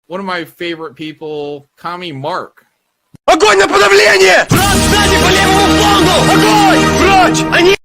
one of my favorite people, Kami Mark. Огонь на подавление! Враг сзади по левому флангу! Огонь! Прочь! Они...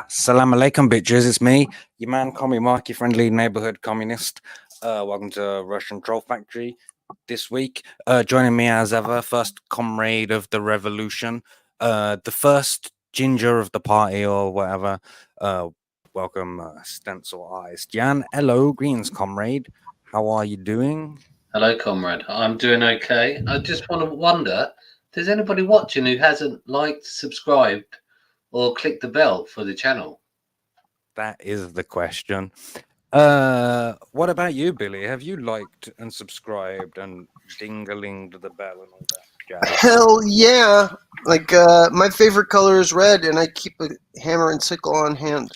Salam alaikum, bitches. It's me, your man, Commie Mark, your friendly neighborhood communist. Welcome to Russian Troll Factory. This week, joining me as ever, first comrade of the revolution, the first ginger of the party or whatever. Welcome, stencil eyes. Jan, hello, greens, comrade. How are you doing? Hello, comrade. I'm doing okay. I just want to wonder, there's anybody watching who hasn't liked, subscribed, or clicked the bell for the channel? That is the question. What about you, Billy? Have you liked and subscribed and ding-a-linged the bell and all that jazz? Hell yeah! Like, my favorite color is red, and I keep a hammer and sickle on hand.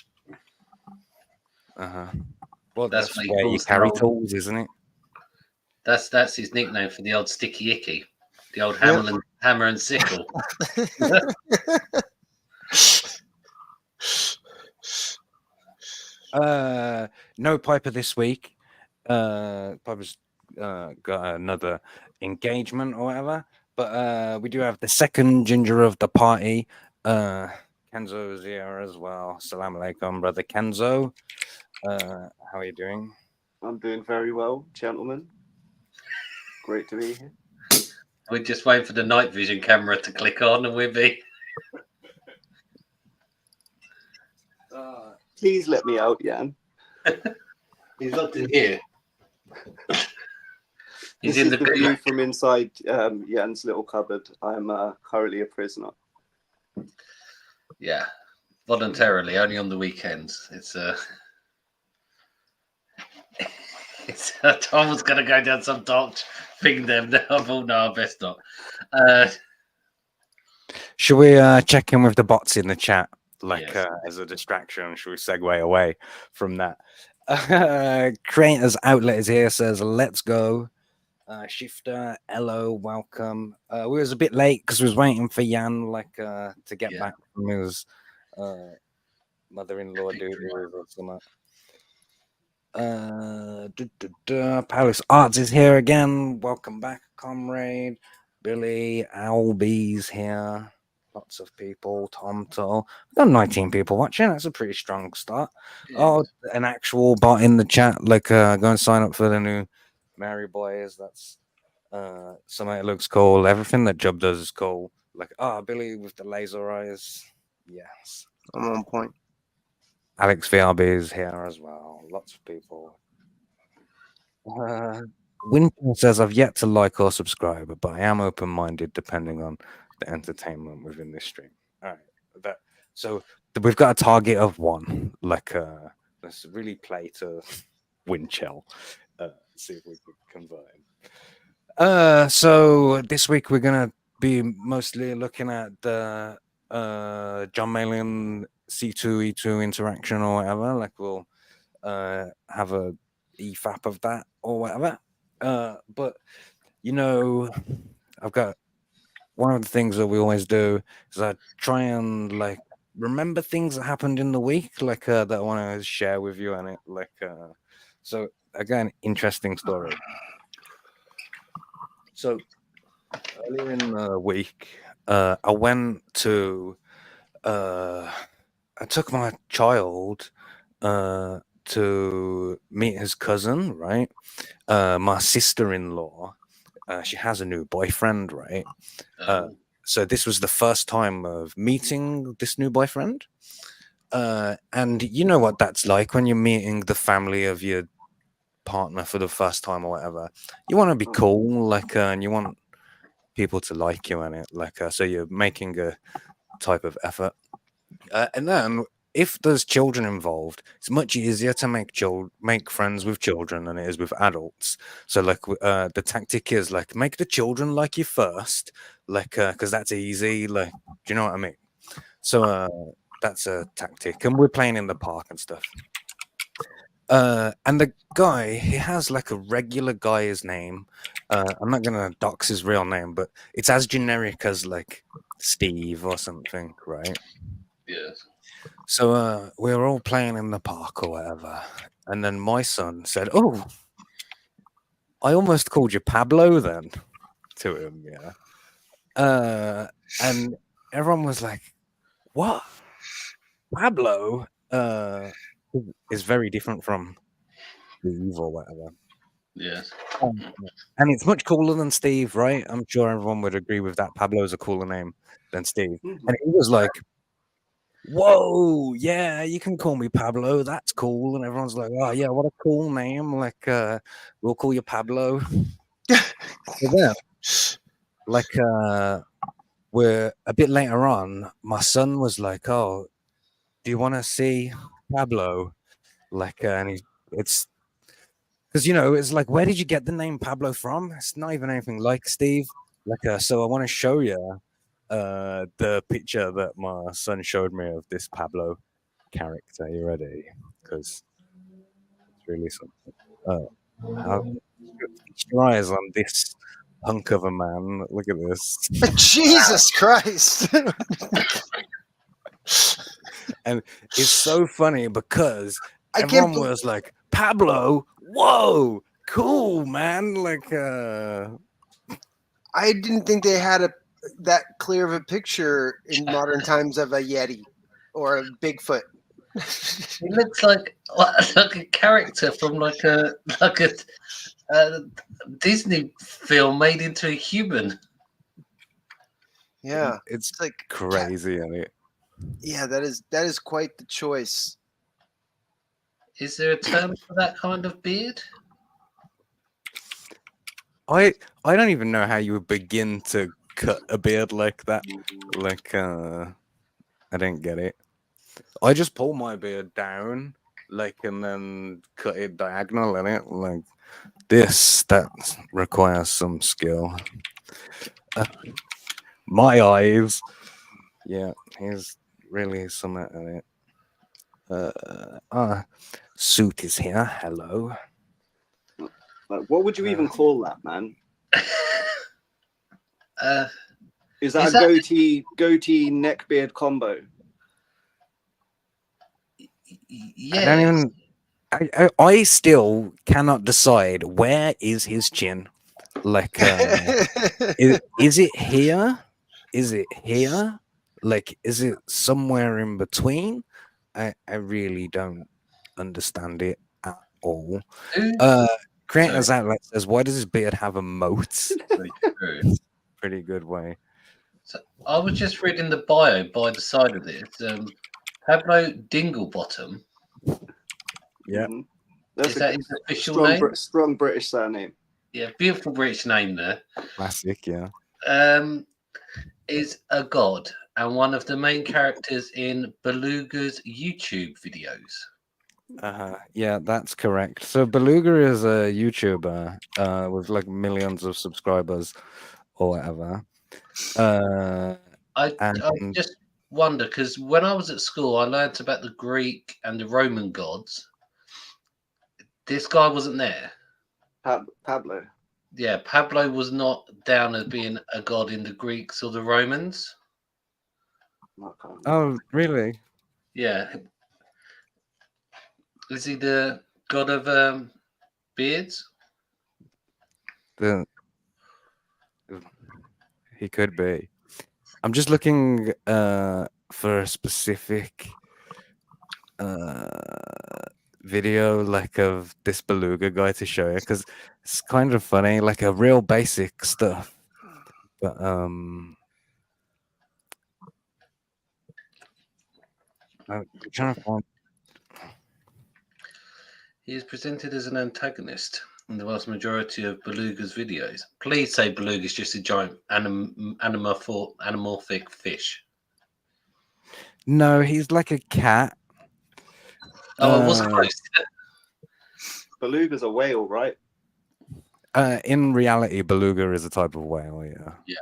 Well, that's what he where you calls carry the old- tools, isn't it? That's his nickname for the old sticky icky, the old Yeah. hammer and sickle. No Piper this week. Piper's got another engagement or whatever. But we do have the second ginger of the party. Kenzo is here as well. Salam alaikum, brother Kenzo. How are you doing? I'm doing very well, gentlemen. Great to be here. We're just waiting for the night vision camera to click on, and we'll be. Please let me out, Jan. He's locked in here. He's This in is the the view from inside Jan's little cupboard. I'm currently a prisoner. Yeah, voluntarily, only on the weekends. It's it's Tom was gonna go down some dark thing there. No, I thought, no, best not. Should we check in with the bots in the chat? Like Yes. as a distraction, should we segue away from that? Creators Outlet is here, says let's go. Shifter, hello, welcome. We was a bit late because we was waiting for Jan to get back from his mother-in-law duty or something. Palace Arts is here again. Welcome back, comrade. Billy Alby's here. Lots of people. Tom Toll. We've got 19 people watching. That's a pretty strong start. Yeah. Oh, an actual bot in the chat. Like, go and sign up for the new Mary Boys. That's something that looks cool. Everything that Job does is cool. Like, Billy with the laser eyes. Yes. I'm on point. Alex VRB is here as well. Lots of people. Winter says, I've yet to like or subscribe, but I am open minded depending on the entertainment within this stream. All right. We've got a target of one. Like, let's really play to Winchell. See if we can convert him. So this week we're going to be mostly looking at the John Malin C2E2 interaction or whatever. Like, we'll have a EFAP of that or whatever. But I've got one of the things that we always do is I try and like remember things that happened in the week, like that I want to share with you, and it so again, interesting story. So earlier in the week, I went to I took my child to meet his cousin, right? My sister-in-law, she has a new boyfriend, right? So this was the first time of meeting this new boyfriend. And you know what that's like when you're meeting the family of your partner for the first time or whatever. You want to be cool, like, and you want people to like you in it, like, so you're making a type of effort. And then if there's children involved, it's much easier to make friends with children than it is with adults. So like the tactic is like make the children like you first, like because that's easy. Like, do you know what I mean? So that's a tactic, and we're playing in the park and stuff. And the guy, he has like a regular guy's name. I'm not gonna dox his real name, but it's as generic as like Steve or something, right? Yes. So we were all playing in the park or whatever, and then my son said, "Oh, I almost called you Pablo then," to him, yeah. And everyone was like, "What? Pablo is very different from Steve or whatever." Yes. And it's much cooler than Steve, right? I'm sure everyone would agree with that. Pablo is a cooler name than Steve, and he was like, "Whoa, yeah, you can call me Pablo. That's cool." And everyone's like, "Oh, yeah, what a cool name. Like, we'll call you Pablo." So then, like, we're a bit later on, my son was like, "Oh, do you want to see Pablo?" Like, and it's because, it's like, where did you get the name Pablo from? It's not even anything like Steve. Like, so I want to show you the picture that my son showed me of this Pablo character. You ready? Because it's really something. How feast your eyes on this hunk of a man. Look at this. Jesus Christ! And it's so funny because I can't everyone believe- was like, Pablo, whoa, cool, man. Like, I didn't think they had that clear of a picture in modern times of a Yeti or a Bigfoot. He looks like a character from like a Disney film made into a human. Yeah, it's like crazy, isn't it? Yeah, that is quite the choice. Is there a term for that kind of beard? I don't even know how you would begin to cut a beard like that. Like, I didn't get it. I just pull my beard down, like, and then cut it diagonal in it. Like that requires some skill. My eyes, yeah, he's really something in it. Suit is here. Hello. Like, what would you even call that, man? Is that a goatee neckbeard combo? Yeah. I still cannot decide where is his chin. Like, is it here? Is it here? Like, is it somewhere in between? I really don't understand it at all. Creators Outlet says, why does his beard have a moat? Pretty good way. So I was just reading the bio by the side of this. Pablo Dinglebottom. Yeah. Mhm. Is that his official strong, name? strong British surname. Yeah, beautiful British name there. Classic, yeah. Is a god and one of the main characters in Beluga's YouTube videos. Yeah, that's correct. So Beluga is a YouTuber with like millions of subscribers or whatever. I And just wonder because when I was at school, I learnt about the Greek and the Roman gods. This guy wasn't there. Pablo. Yeah, Pablo was not down as being a god in the Greeks or the Romans. oh, really? Yeah. Is he the god of beards? The he could be. I'm just looking for a specific video like of this beluga guy to show you because it's kind of funny, like a real basic stuff. But I'm trying to find. He is presented as an antagonist in the vast majority of Beluga's videos. Please say Beluga is just a giant anamorphic fish. No, he's like a cat. Oh, it was close. Beluga's a whale, right? In reality, beluga is a type of whale. Yeah.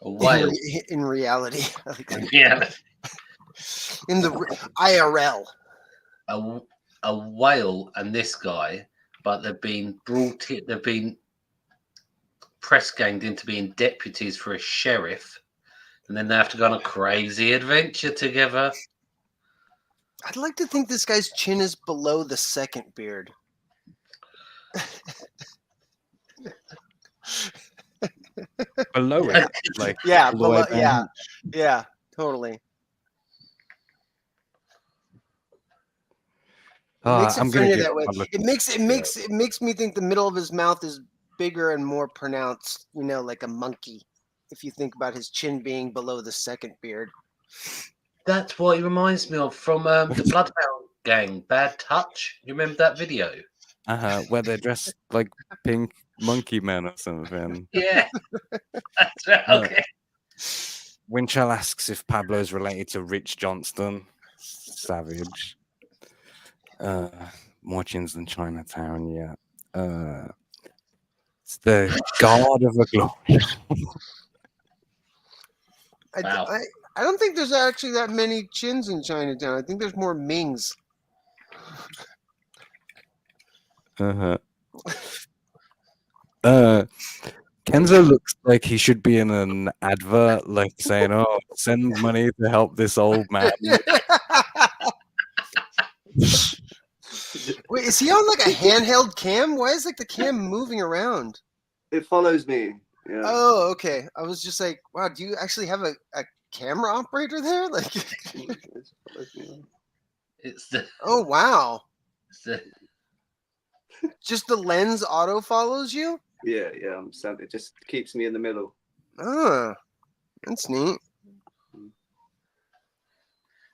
A whale. In reality. Yeah. In the IRL. A whale and this guy, but they've been press ganged into being deputies for a sheriff, and then they have to go on a crazy adventure together. I'd like to think this guy's chin is below the second beard. Below it, like Yeah, all the way below, yeah, down. yeah, totally. Makes it I'm gonna funnier give that way. a look. It makes me think the middle of his mouth is bigger and more pronounced, like a monkey. If you think about his chin being below the second beard. That's what he reminds me of from the Bloodhound Gang, Bad Touch. You remember that video? Where they're dressed like pink monkey men or something. Yeah. That's right. Okay. Winchell asks if Pablo's related to Rich Johnston. Savage. More chins than Chinatown, yeah. It's the god of the glory. Wow. I don't think there's actually that many chins in Chinatown. I think there's more Mings. Kenzo looks like he should be in an advert, like saying, "Oh, send money to help this old man." Wait, is he on like a handheld cam? Why is like the cam moving around? It follows me. Yeah. Oh, okay. I was just like, wow, do you actually have a camera operator there? Like, It's the. oh wow, It's the just the lens auto follows you. Yeah. It just keeps me in the middle. Oh, that's neat.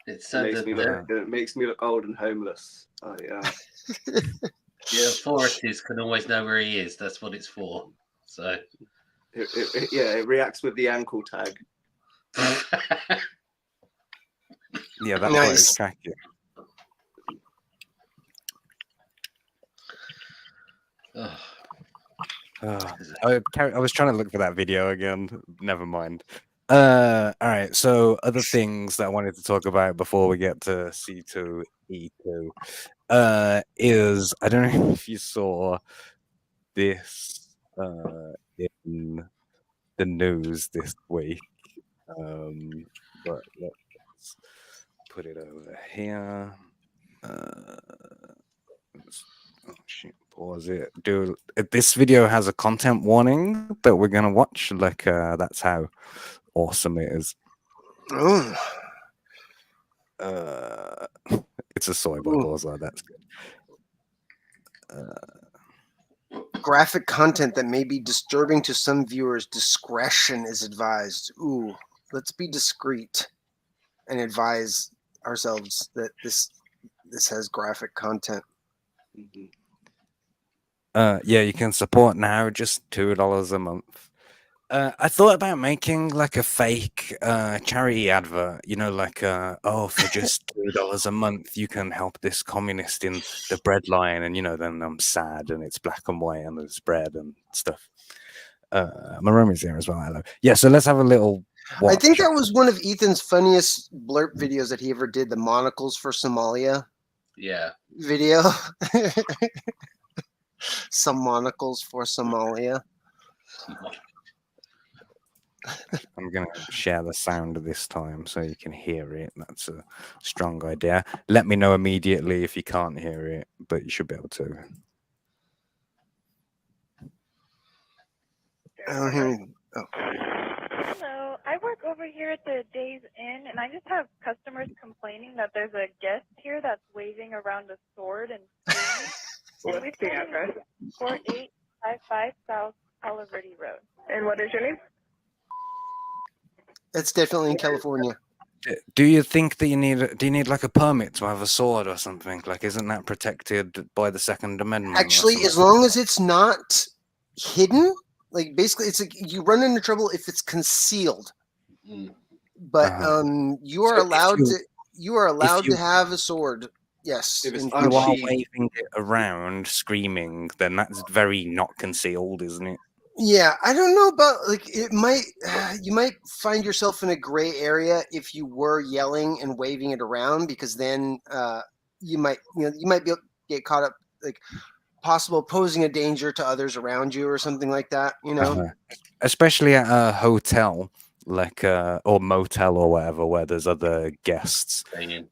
it's It makes me look old and homeless. Oh yeah. yeah, Forresties can always know where he is. That's what it's for. So. It reacts with the ankle tag. Yeah, that's why Nice. it's tracking. I was trying to look for that video again. Never mind. All right. So other things that I wanted to talk about before we get to C2E2 is I don't know if you saw this in the news this week, but let's put it over here. Oh shit, pause it. Dude, this video has a content warning that we're gonna watch. Like, that's how awesome it is. Oh. It's a soy by Borzai. That's good. Graphic content that may be disturbing to some viewers. Discretion is advised. Ooh, let's be discreet and advise ourselves that this has graphic content. Mhm. Yeah, you can support now, just $2 a month. I thought about making like a fake charity advert, like for just $2 a month you can help this communist in the bread line, and then I'm sad and it's black and white and there's bread and stuff. My room is here as well. Hello. Yeah, so let's have a little watch. I think that was one of Ethan's funniest blurb videos that he ever did, the monocles for Somalia Yeah. video. Some monocles for Somalia. I'm going to share the sound this time so you can hear it. That's a strong idea. Let me know immediately if you can't hear it, but you should be able to. I don't hear any- oh. Hello, I work over here at the Days Inn, and I just have customers complaining that there's a guest here that's waving around a sword and screaming. What's the address? 4855 South Palo Verde Road. And what is your name? It's definitely in California. Do you think that do you need like a permit to have a sword or something? Like, isn't that protected by the Second Amendment? or Actually, something? as long as it's not hidden, like basically it's like you run into trouble if it's concealed. Mm. But Uh-huh. you are So if allowed you- to have a sword. Yes. If it's in If you are Unsheathed. waving it around, screaming, then that's very not concealed, isn't it? Yeah, I don't know about like it might you might find yourself in a gray area if you were yelling and waving it around, because then you might get caught up, like possible posing a danger to others around you or something like that, Uh-huh. Especially at a hotel, like or motel or whatever, where there's other guests. Banging.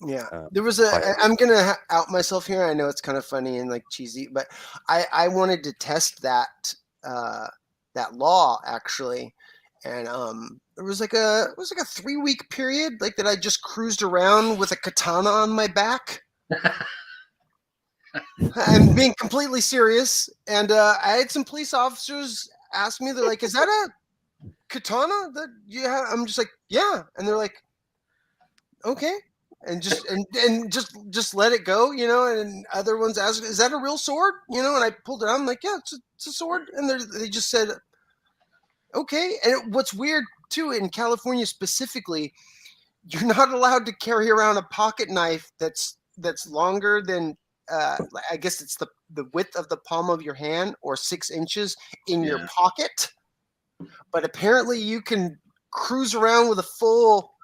Yeah, Uh, there was I- I'm gonna out myself here. I know it's kind of funny and like cheesy, but I wanted to test that that law actually, and it was like a 3-week period like that. I just cruised around with a katana on my back. I'm being completely serious, and I had some police officers ask me, they're like, "Is that a katana that you have?" I'm just like, "Yeah," and they're like, "Okay." And just let it go, and other ones ask, "Is that a real sword?" And I pulled it out. I'm like, "Yeah, it's a sword." And they just said, "Okay." And what's weird too, in California specifically, you're not allowed to carry around a pocket knife that's longer than I guess it's the width of the palm of your hand, or 6 inches in your Yeah. pocket. But apparently you can cruise around with a full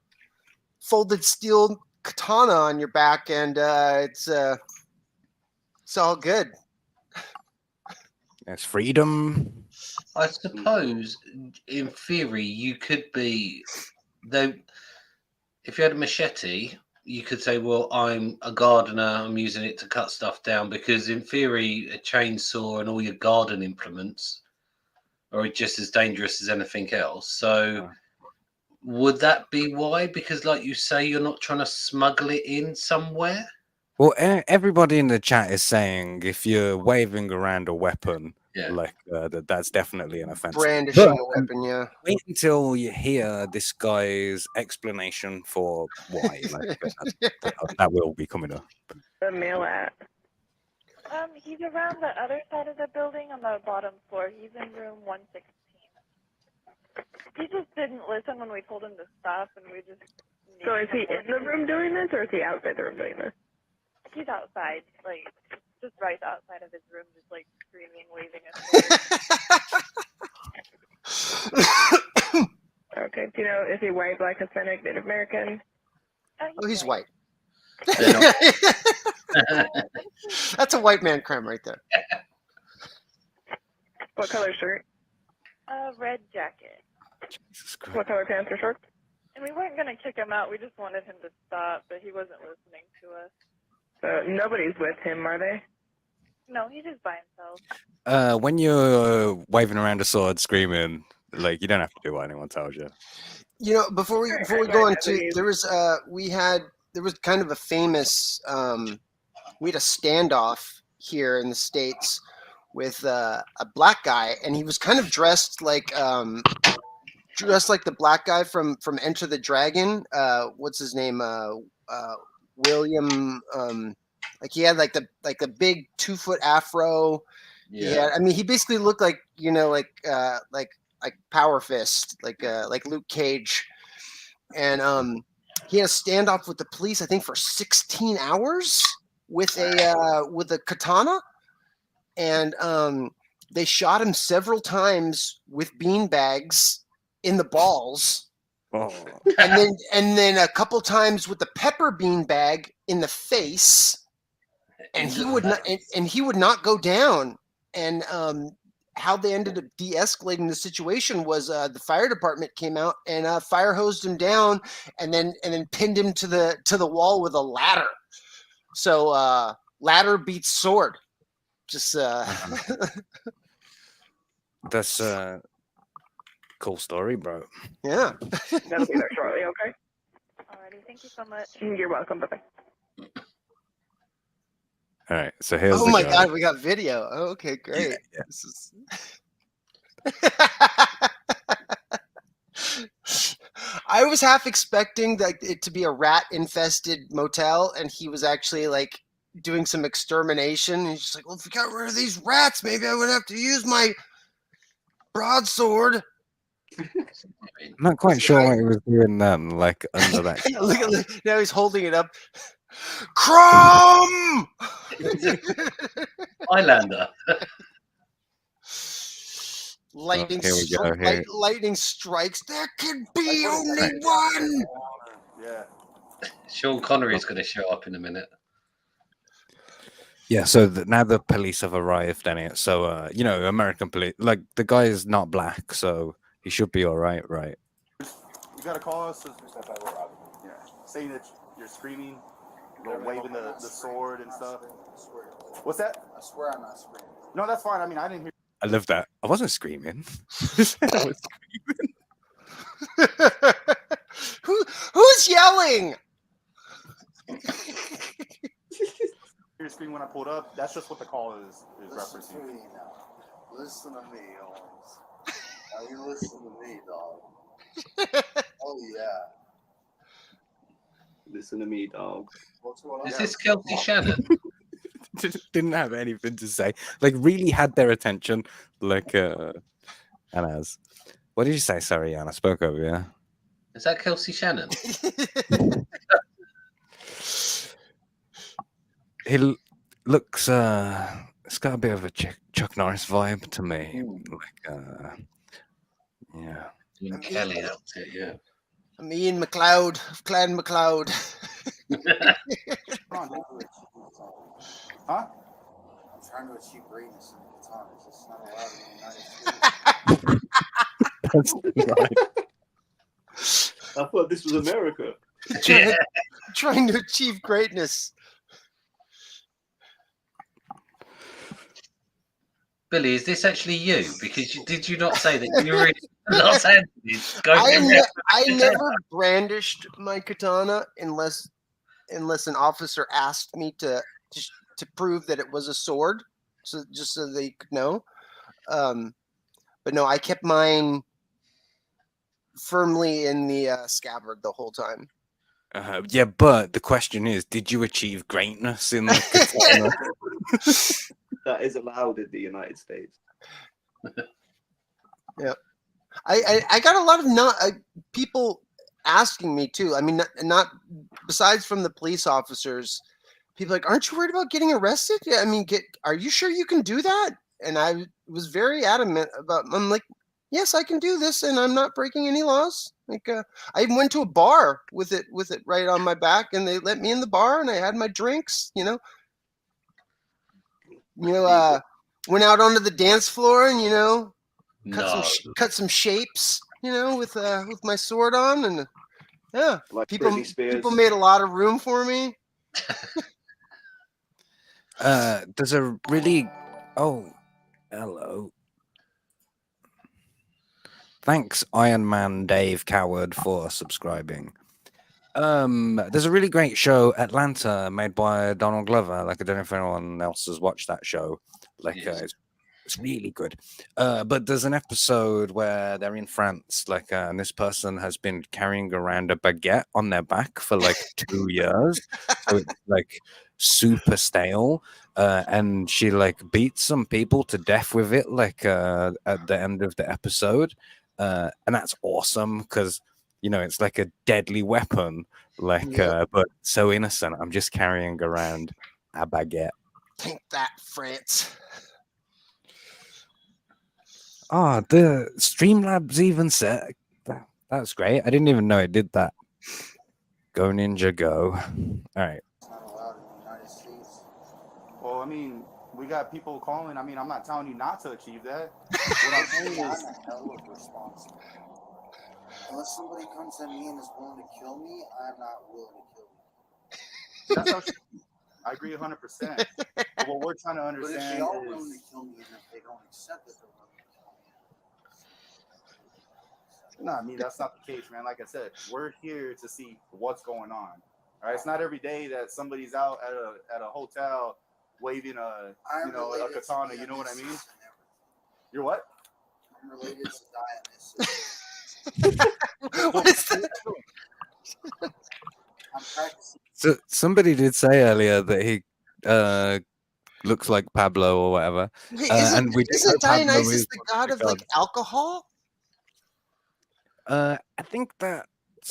folded steel katana on your back, and it's all good. It's freedom. I suppose, in theory, you could be, though, if you had a machete, you could say, well, I'm a gardener, I'm using it to cut stuff down, because in theory, a chainsaw and all your garden implements are just as dangerous as anything else. So would that be why? Because like you say, you're not trying to smuggle it in somewhere? Well, everybody in the chat is saying if you're waving around a weapon, Yeah. like that's definitely an offense. Brandishing a weapon, yeah. Wait until you hear this guy's explanation for why. Like, that will be coming up. The mail at. He's around the other side of the building on the bottom floor. He's in room 116. He just didn't listen when we told him to stop, and we just. So is he in the room doing this, or is he outside the room doing this? He's outside, like just right outside of his room, just like screaming, waving a sword. Okay. Do you know, is he white, black, Hispanic, Native American? Oh, he's white. They're That's a white man crime right there. What color shirt? Red jacket. Jesus Christ. What color pants or shorts? And we weren't gonna kick him out. We just wanted him to stop, but he wasn't listening to us. So nobody's with him, are they? No, he's just by himself. When you're waving around a sword, screaming, like you don't have to do what anyone tells you. Before we go on to, there was kind of a famous we had a standoff here in the States with a black guy, and he was kind of dressed like the black guy from Enter the Dragon. What's his name? William. Like he had like the big 2-foot afro. Yeah. I mean, he basically looked like like Power Fist, like Luke Cage, and he had a standoff with the police, I think, for 16 hours with a katana, and they shot him several times with beanbags in the balls, and then a couple times with the pepper beanbag in the face, and he would not go down. And how they ended up de-escalating the situation was the fire department came out and fire hosed him down, and then pinned him to the wall with a ladder. So ladder beats sword. Just That's a cool story, bro. Yeah. That'll be there shortly, okay? Alrighty, thank you so much. You're welcome. Bye-bye. All right, so here's. Oh my God, we got video. Oh, okay, great. Yeah. This is. I was half expecting it to be a rat-infested motel, and he was actually like doing some extermination. He's just like, well, if we got rid of these rats, maybe I would have to use my broadsword. I'm not quite sure what he was doing then, like under that. Look, now he's holding it up. Crumb! Highlander. Lightning, here we go, here. Lightning strikes. There can be only one. Yeah. Sean Connery is going to show up in a minute. Yeah, so now the police have arrived, and so American police, like the guy is not black, so he should be all right, right? You gotta call us. Yeah, saying that you're screaming, waving the sword and stuff. What's that? I swear I'm not screaming. No, that's fine. I mean, I didn't hear. I love that. I wasn't screaming. I was screaming. Who's yelling? Your screen when I pulled up. That's just what the call is referencing. Listen to me, Owens. Now you listen to me, dog. Oh yeah. Listen to me, dog. What's going on? Is this Kelsey Shannon? Didn't have anything to say. Like really had their attention. Like Anna's. What did you say? Sorry, Anna spoke over you. Is that Kelsey Shannon? He looks it's got a bit of a Chuck Norris vibe to me. Like yeah. Ian Kelly outfit, yeah. I'm Ian McLeod of Clan McLeod. Huh? I'm trying to achieve greatness in the katana. It's just not allowed in the United States. That's right. I thought this was America. Trying to achieve greatness. Billy, is this actually you? Because did you not say that you were in Los Angeles? I never brandished my katana unless an officer asked me to prove that it was a sword, so just so they could know. But no, I kept mine firmly in the scabbard the whole time. Yeah, but the question is, did you achieve greatness in the katana? That is allowed in the United States. Yeah, I got a lot of people asking me too. I mean, not besides from the police officers, people like, aren't you worried about getting arrested? Yeah, I mean, are you sure you can do that? And I was very adamant about. I'm like, yes, I can do this, and I'm not breaking any laws. Like, I even went to a bar with it right on my back, and they let me in the bar, and I had my drinks. Went out onto the dance floor and cut some shapes, with my sword on, and yeah, Like people made a lot of room for me. There's a really hello. Thanks, Iron Man Dave Coward, for subscribing. There's a really great show, Atlanta, made by Donald Glover. Like, I don't know if anyone else has watched that show. Like, Yes. It's really good. But there's an episode where they're in France, like, and this person has been carrying around a baguette on their back for like 2 years. So it's like super stale. And she like beats some people to death with it, like at the end of the episode. And that's awesome because, you know, it's like a deadly weapon, like, but so innocent. I'm just carrying around a baguette. Take that, France. Oh, the Streamlabs even said that's great. I didn't even know it did that. Go Ninja Go. All right. It's not allowed in the United States. Well, I mean, we got people calling. I mean, I'm not telling you not to achieve that. What I'm saying I'm is, a hell of responsible. Unless somebody comes at me and is willing to kill me, I'm not willing to kill you. that's how I agree 100%. But what we're trying to But if understand they are willing is, to kill me and if they don't accept that they're willing to kill me, no, I mean, that's not the case, man. Like I said, we're here to see what's going on. All right, it's not every day that somebody's out at a hotel waving a katana. You know what I mean? You're what? I'm related to Dionysus. What is that? I'm practicing. So somebody did say earlier that he looks like Pablo or whatever. Wait, And we do know isn't Pablo Dionysus is the one god of like gods. alcohol I think that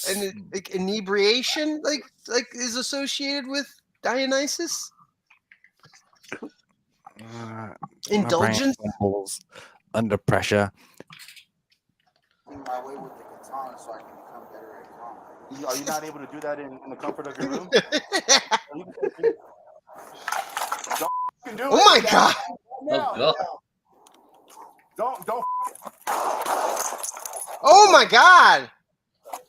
and like inebriation, like is associated with Dionysus? my brain Indulgence? fumbles under pressure. In my way with the katana so I can become better at combat. are you not able to do that in the comfort of your room? Don't do it. Oh my god! Now. Oh, God. Don't. Oh my god! Are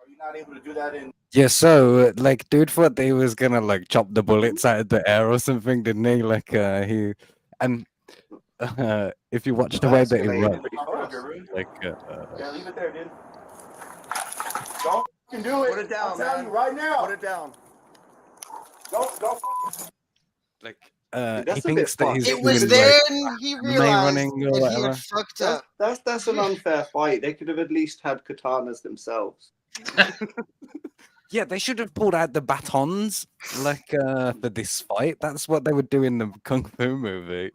you not able to do that in? Yeah, so like dude thought they was gonna like chop the bullets out of the air or something, didn't he? Like he and if you watch the way that he runs, like Yeah, leave it there, dude. Don't do it. Put it down, I'm telling man. you right now. Put it down. Don't. like That's he a thinks bit that fucked. he's It was doing, then he MMA realized running or that he whatever. had fucked up. That's an unfair fight. They could have at least had katanas themselves. Yeah, they should have pulled out the batons like for this fight. That's what they would do in the Kung Fu movie.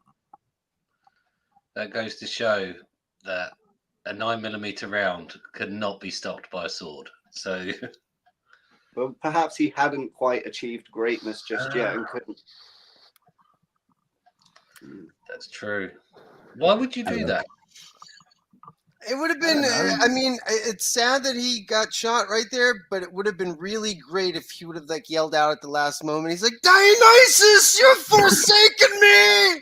That goes to show that a 9mm round could not be stopped by a sword. So Well, perhaps he hadn't quite achieved greatness just yet and couldn't. that's true. Why would you do that? It would have been. I mean, it's sad that he got shot right there, but it would have been really great if he would have like yelled out at the last moment. He's like, "Dionysus, you've forsaken me!"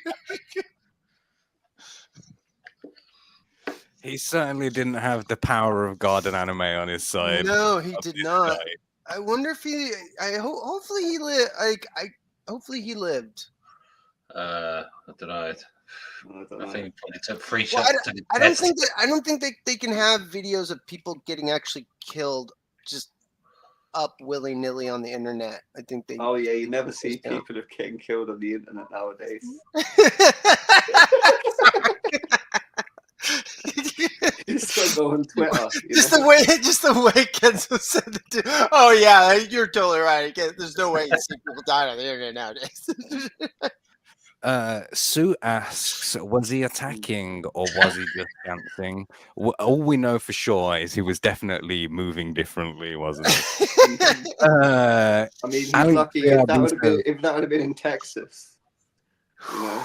He certainly didn't have the power of God and anime on his side. No, he of did this not. guy. I wonder if he. Hopefully he lived. Hopefully he lived. I don't know. I don't I know. think he probably took 3 Well, shots to the I don't chest. think that. I don't think they can have videos of people getting actually killed just up willy nilly on the internet. I think they. Oh yeah, you never see Yeah. people of getting killed on the internet nowadays. You just gotta go on Twitter. You just know? the way Kenzo said it. Oh yeah, you're totally right. There's no way you see people die on the internet nowadays. Sue asks, was he attacking or was he just dancing? All we know for sure is he was definitely moving differently, wasn't he? I mean, he's Ali, lucky yeah, if that would have so- been in Texas. You know?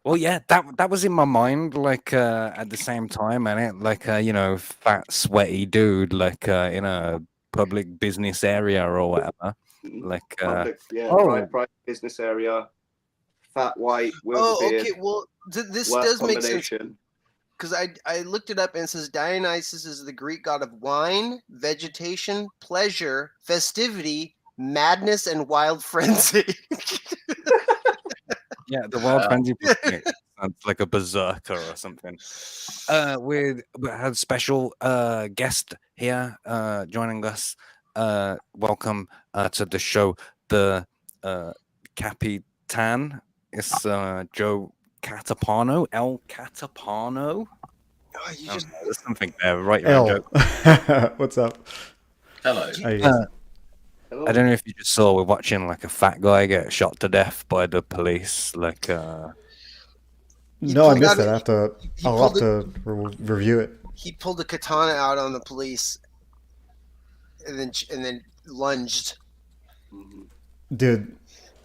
Well, yeah, that was in my mind, like at the same time, and it like you know, fat, sweaty dude, like in a public business area or whatever, like Public, yeah, oh. private business area, fat white with a Oh, beard. okay. Well, this worst does make sense combination. because I looked it up and it says Dionysus is the Greek god of wine, vegetation, pleasure, festivity, madness, and wild frenzy. Yeah, the Wild Frenzy picnic sounds like a berserker or something. We had a special guest here joining us. Welcome to the show, the Capitan. It's Joe Catapano, El Catapano. Oh, you Oh, just no, there's something there. Write your own L. joke. What's up? Hello. How you guys? I don't know if you just saw. We're watching like a fat guy get shot to death by the police. Like, No, I pulled missed out that. a- I have to. he I'll have pulled to review it. he pulled a katana out on the police, and then lunged. Dude,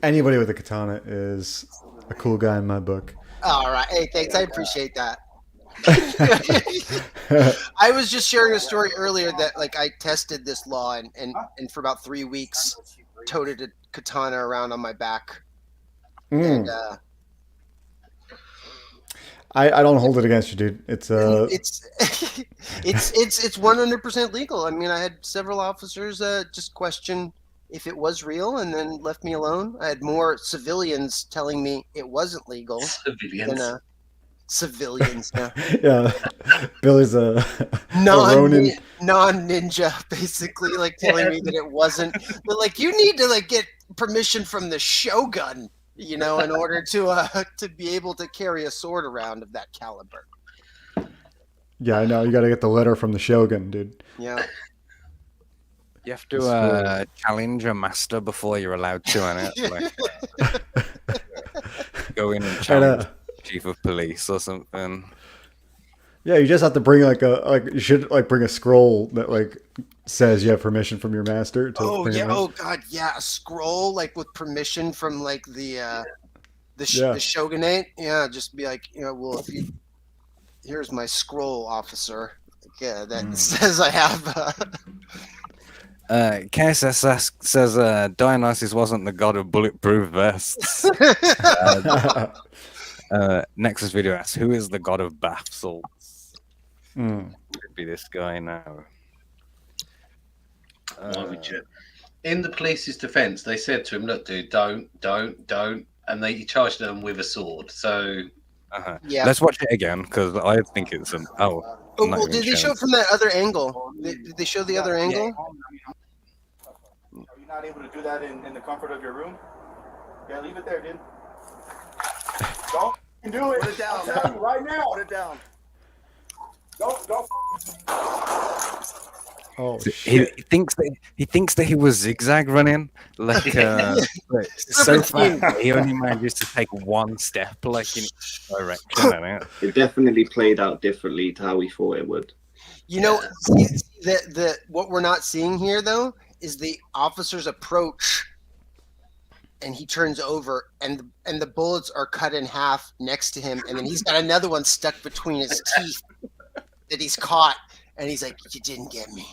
anybody with a katana is a cool guy in my book. All right, hey, thanks. I appreciate that. I was just sharing a story earlier that like I tested this law and for about 3 weeks toted a katana around on my back. And I don't hold it against you, dude. It's it's 100% legal. I mean, I had several officers just question if it was real and then left me alone. I had more civilians telling me it wasn't legal Civilians. than civilians. Yeah. yeah. Billy's a non-ninja, Ronin. basically, like telling me that it wasn't. But like, you need to like get permission from the Shogun, you know, in order to be able to carry a sword around of that caliber. Yeah, I know. You got to get the letter from the Shogun, dude. Yeah. you have to challenge a master before you're allowed to, and like, go in and challenge chief of police or something. Yeah, you just have to bring you should like bring a scroll that like says you have permission from your master to Oh bring yeah. it in. Oh god. Yeah. A scroll like with permission from like the shogunate. Yeah. Just be like, you know, well, if you here's my scroll, officer. Yeah, that says I have. KSS says Dionysus wasn't the god of bulletproof vests. Nexus video asks, who is the god of bath salts? Could be this guy now. Why would you? In the police's defense, they said to him, look, dude, don't. And he charged them with a sword. So, Yeah. Let's watch it again, because I think it's an... Oh, well, did they show it from that other angle? Did they show the other angle? Are you not able to do that in the comfort of your room? Yeah, leave it there, dude. Don't do it. Put it down. I'm telling you right now. Put it down. Don't. Oh he shit! thinks that he was zigzag running, like so fast. He only manages to take one step, like in each direction. It definitely played out differently to how we thought it would. You know, the what we're not seeing here though is the officer's approach, and he turns over, and the bullets are cut in half next to him, and then he's got another one stuck between his teeth that he's caught, and he's like, "You didn't get me,"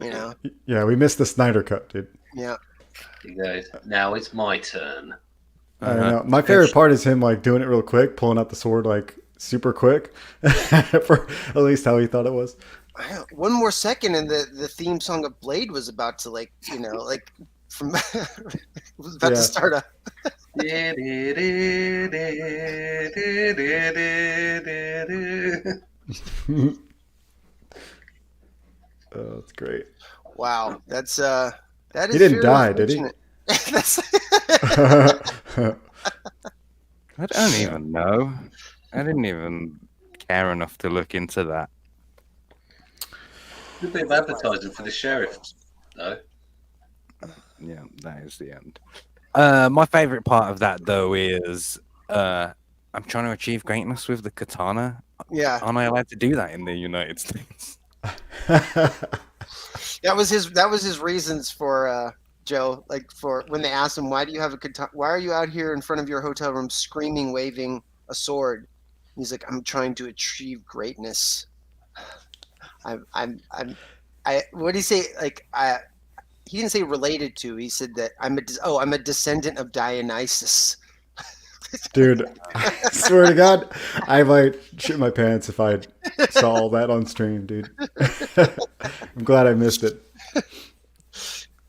you know. Yeah, we missed the Snyder cut, dude. Yeah. he goes, now it's my turn. I know. My favorite part is him like doing it real quick, pulling out the sword like super quick, for at least how he thought it was. One more second, and the theme song of Blade was about to like, you know, like from was about to start up. Oh, that's great. Wow, that's that is. He didn't very die, did he? unfortunate. I don't even know. I didn't even care enough to look into that. A bit of advertising for the sheriff, though. Yeah, that is the end. My favorite part of that though is I'm trying to achieve greatness with the katana. Yeah. Aren't I allowed to do that in the United States? That was his reasons for Joe, like for when they asked him, why do you have a katana, why are you out here in front of your hotel room screaming, waving a sword? He's like, I'm trying to achieve greatness. What did he say? Like, he didn't say related to. He said that I'm a descendant of Dionysus. Dude, I swear to God, I might shit my pants if I saw all that on stream, dude. I'm glad I missed it.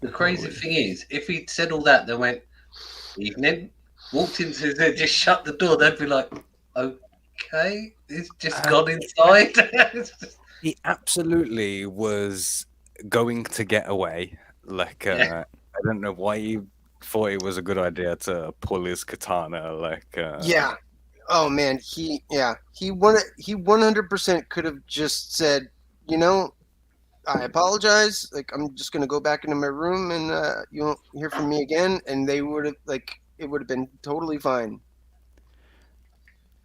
The crazy thing is, if he'd said all that, then went, evening, walked into there, just shut the door, they'd be like, okay, it's just gone inside. He absolutely was going to get away. Like, I don't know why he thought it was a good idea to pull his katana. Like, Yeah. Oh man, he 100% could have just said, you know, I apologize. Like, I'm just gonna go back into my room, and you won't hear from me again. And they would have it would have been totally fine.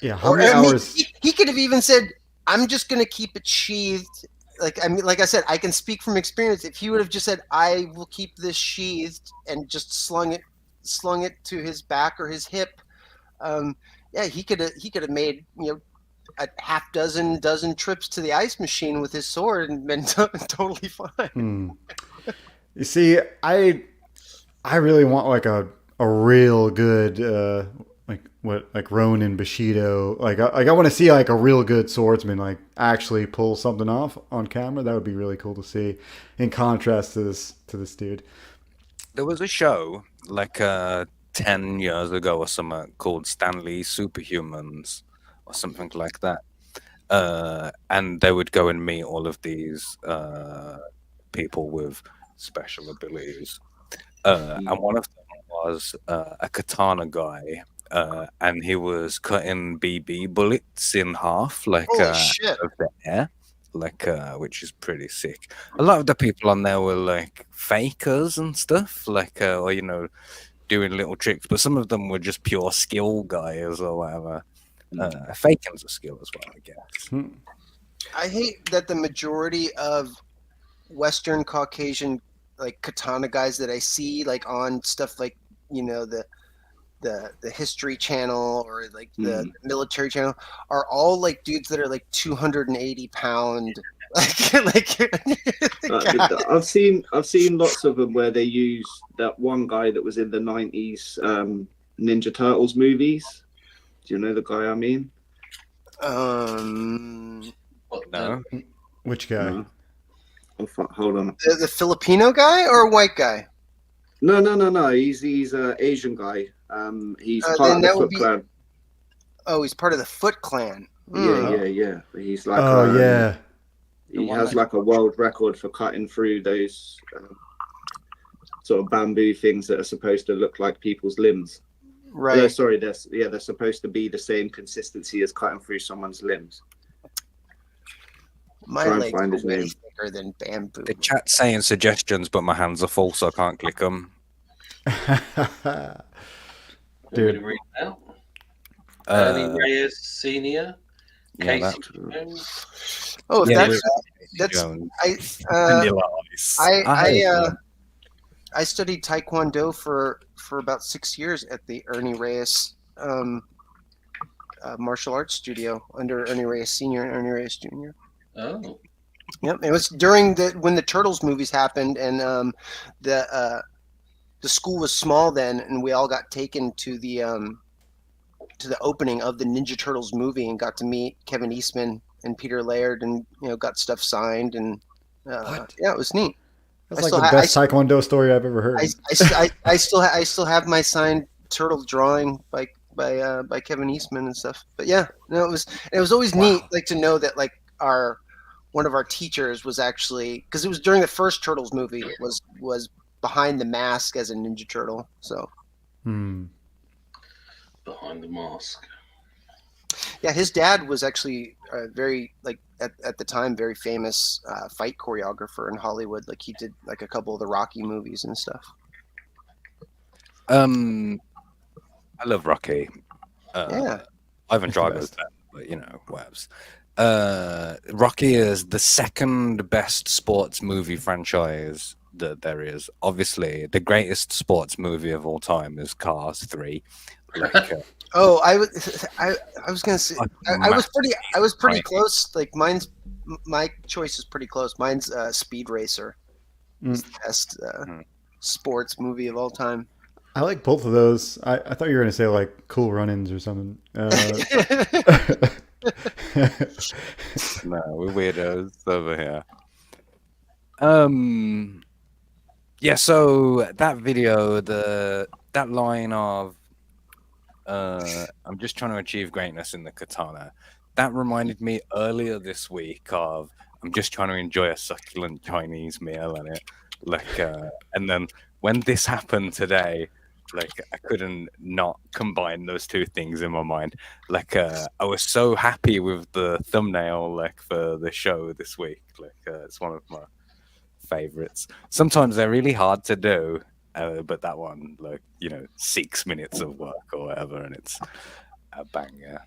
Yeah, how Or many I mean, hours? he could have even said, "I'm just gonna keep it sheathed." Like I said, I can speak from experience. If he would have just said, "I will keep this sheathed," and just slung it to his back or his hip, yeah, he could have made a half dozen trips to the ice machine with his sword and been totally fine. You see, I really want like a real good like Ronin Bushido. I want to see like a real good swordsman like actually pull something off on camera. That would be really cool to see. In contrast to this dude. There was a show like 10 years ago or something called Stanley Superhumans or something like that. And they would go and meet all of these people with special abilities. And one of them was a katana guy, and he was cutting BB bullets in half, like Holy shit. out of the air, like which is pretty sick. A lot of the people on there were like fakers and stuff, like or doing little tricks, but some of them were just pure skill guys or whatever. Faking's a skill as well, I guess. I hate that the majority of Western Caucasian like katana guys that I see like on stuff like the History Channel or like the military channel are all like dudes that are like 280-pound. I've seen lots of them where they use that one guy that was in the 90s Ninja Turtles movies. Do you know the guy I mean? No. Which guy? No. Hold on. The Filipino guy or a white guy? No. He's an Asian guy. He's part of the Foot Clan. Oh, he's part of the Foot Clan. Yeah. He's like, he has like a world record for cutting through those sort of bamboo things that are supposed to look like people's limbs. Right. Sorry, they're supposed to be the same consistency as cutting through someone's limbs. My legs are way thicker than bamboo. The chat's saying suggestions, but my hands are full, so I can't click them. Dude. Ernie Reyes Senior. Yeah, Casey Oh, yeah, that's I studied Taekwondo for about 6 years at the Ernie Reyes martial arts studio under Ernie Reyes Senior and Ernie Reyes Junior. Oh. Yep, it was during when the Turtles movies happened, and the school was small then, and we all got taken to the opening of the Ninja Turtles movie and got to meet Kevin Eastman and Peter Laird, and got stuff signed, and yeah, it was neat. That's like the best Taekwondo story I've ever heard. I still have my signed turtle drawing by Kevin Eastman and stuff. But yeah, no, it was always neat, like, to know that like one of our teachers was actually, because it was during the first Turtles movie, was behind the mask as a Ninja Turtle. So behind the mask. Yeah, his dad was actually very, like, at the time, very famous fight choreographer in Hollywood. Like, he did like a couple of the Rocky movies and stuff. I love Rocky. Yeah, Ivan Drago's that, but whatevs. Rocky is the second best sports movie franchise that there is. Obviously, the greatest sports movie of all time is Cars 3. Like, oh, I was gonna say I was pretty close. Like, my choice is pretty close. Mine's Speed Racer. It's the best sports movie of all time. I like both of those. I thought you were gonna say like Cool Run-Ins or something. No, we're weirdos over here. Yeah, so that video, that line of I'm just trying to achieve greatness in the katana, that reminded me earlier this week of I'm just trying to enjoy a succulent Chinese meal and it. Like and then when this happened today, Like I couldn't not combine those two things in my mind. Like I was so happy with the thumbnail like for the show this week. Like it's one of my favorites. Sometimes they're really hard to do, but that one, like 6 minutes of work or whatever, and it's a banger.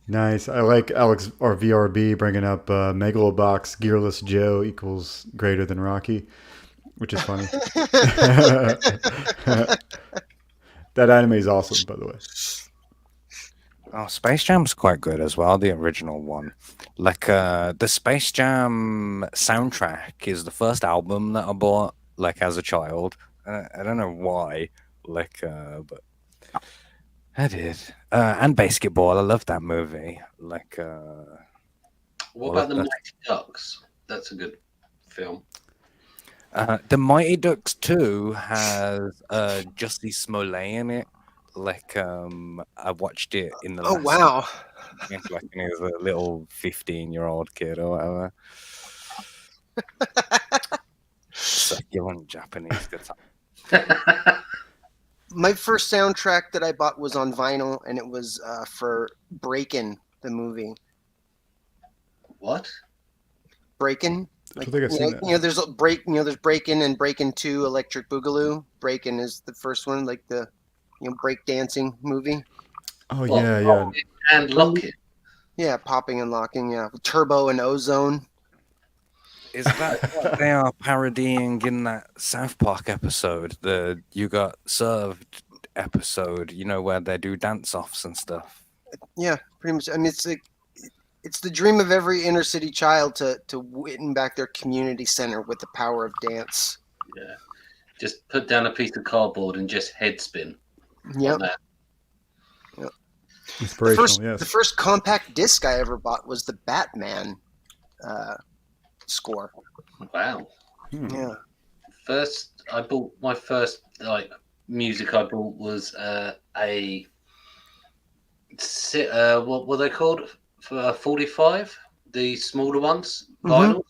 Nice. I like Alex or VRB bringing up Megalobox Gearless Joe equals greater than Rocky, which is funny. That anime is awesome, by the way. Oh, Space Jam's quite good as well, the original one. Like the Space Jam soundtrack is the first album that I bought like as a child. I don't know why, like but I did. And Basketball, I love that movie. Like What about the Mighty Ducks? That's a good film. The Mighty Ducks 2 has Jussie Smollett in it. Like I watched it in the last wow. like when he was a little 15-year-old kid or whatever. Succulent Japanese guitar. My first soundtrack that I bought was on vinyl, and it was for Breakin', the movie. What? Breakin'? I think I've seen that. There's there's Breakin' and Breakin' 2, Electric Boogaloo. Breakin' is the first one, like the break dancing movie. Oh yeah. And Lock It. Yeah, popping and locking. Yeah, Turbo and Ozone. Is that what they are parodying in that South Park episode, the You Got Served episode? Where they do dance-offs and stuff. Yeah, pretty much. I mean, it's the dream of every inner city child to win back their community center with the power of dance. Yeah, just put down a piece of cardboard and just head spin. Yep. Yep. Inspirational, yes. The first compact disc I ever bought was the Batman score. Wow. Yeah. My first music I bought was what were they called? 45, the smaller ones, vinyl,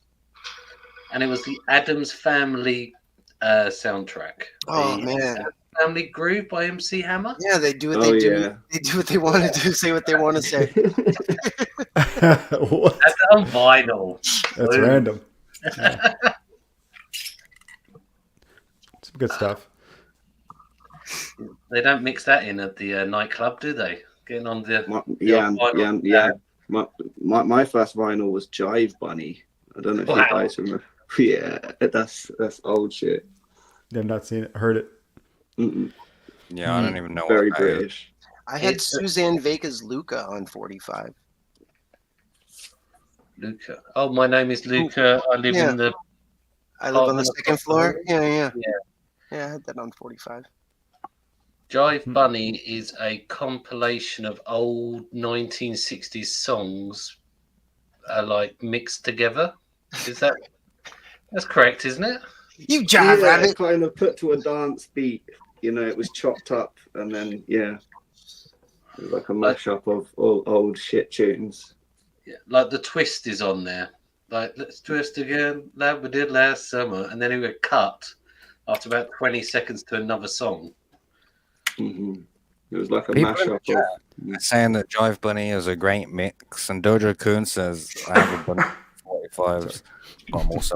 and it was the Addams Family soundtrack. Oh man. Family Groove by MC Hammer. Yeah, they do what they do. Yeah. They do what they want to do, say what they want to say. What? That's on vinyl. That's random. Yeah. Some good stuff. They don't mix that in at the nightclub, do they? Getting on the My first vinyl was Jive Bunny. I don't know if you guys remember. Yeah, that's old shit. I've not seen it, heard it. Yeah, I don't even know. Very British. I had Suzanne Vega's Luca on 45. Luca. Oh, my name is Luca. I live in the. I live on the second floor. Yeah, I had that on 45. Jive Bunny is a compilation of old 1960s songs, mixed together. That's correct, isn't it? You jive rabbit. Kind of put to a dance beat. It was chopped up, and then it was like a mashup of all old shit tunes. Yeah, like the twist is on there. Like, let's twist again, like we did last summer, and then it would cut after about 20 seconds to another song. Mm-hmm. It was like a People mashup of saying that Jive Bunny is a great mix, and Dojo Kun says I have a bunch of 45s, but I'm also.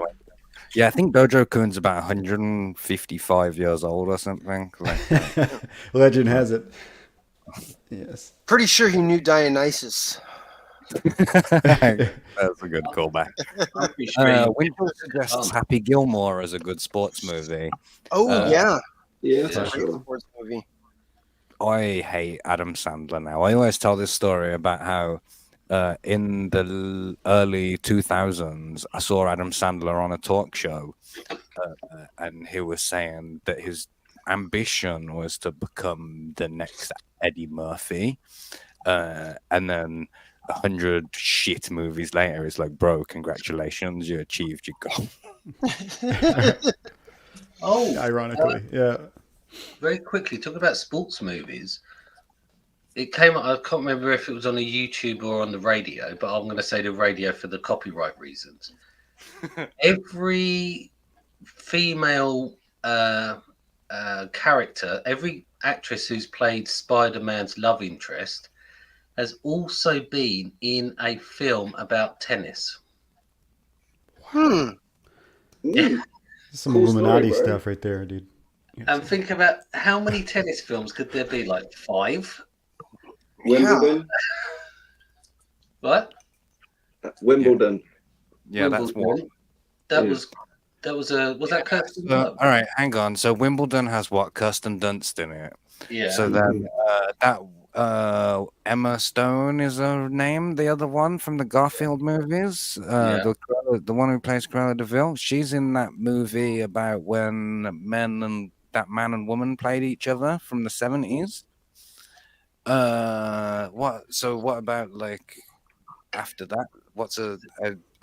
Yeah, I think Dojo Kun's about 155 years old or something. Legend has it. Yes. Pretty sure he knew Dionysus. That's a good callback. Winter suggests Happy Gilmore as a good sports movie. Oh, yeah. Yeah, for sure. Sports movie. I hate Adam Sandler now. I always tell this story about how in the early 2000s, I saw Adam Sandler on a talk show, and he was saying that his ambition was to become the next Eddie Murphy. And then 100 shit movies later, it's like, bro, congratulations, you achieved your goal. Ironically, yeah. Very quickly, talk about sports movies. It came up, I can't remember if it was on a YouTube or on the radio, but I'm going to say the radio for the copyright reasons. Every female character, every actress who's played Spider-Man's love interest has also been in a film about tennis. Hmm. Yeah. Some Cool Illuminati story, bro. stuff right there, dude. And think about how many tennis films could there be? Like 5? Wimbledon. What? Wimbledon. Yeah, that's one. That Yeah. was that Kirsten So, Dunst? all right, hang on. So Wimbledon has what? Kirsten Dunst in it. Yeah. So then Emma Stone is her name. The other one from the Garfield movies. Yeah. The one who plays Cruella de Vil. She's in that movie about when that man and woman played each other from the 70s. What? So what about like after that?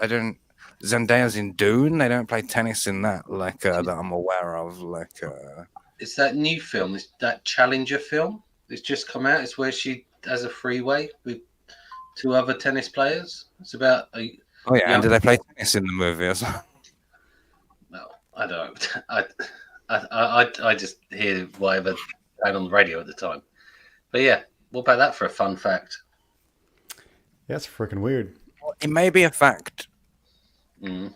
I don't. Zendaya's in Dune. They don't play tennis in that, like that I'm aware of. Like, It's that new film, that Challenger film. It's just come out. It's where she has a freeway with 2 other tennis players. It's about a. oh yeah, and do they play tennis in the movie as well? No, I don't. I just hear whatever played on the radio at the time. But yeah, what about that for a fun fact? Yeah, it's freaking weird. It may be a fact. Mm.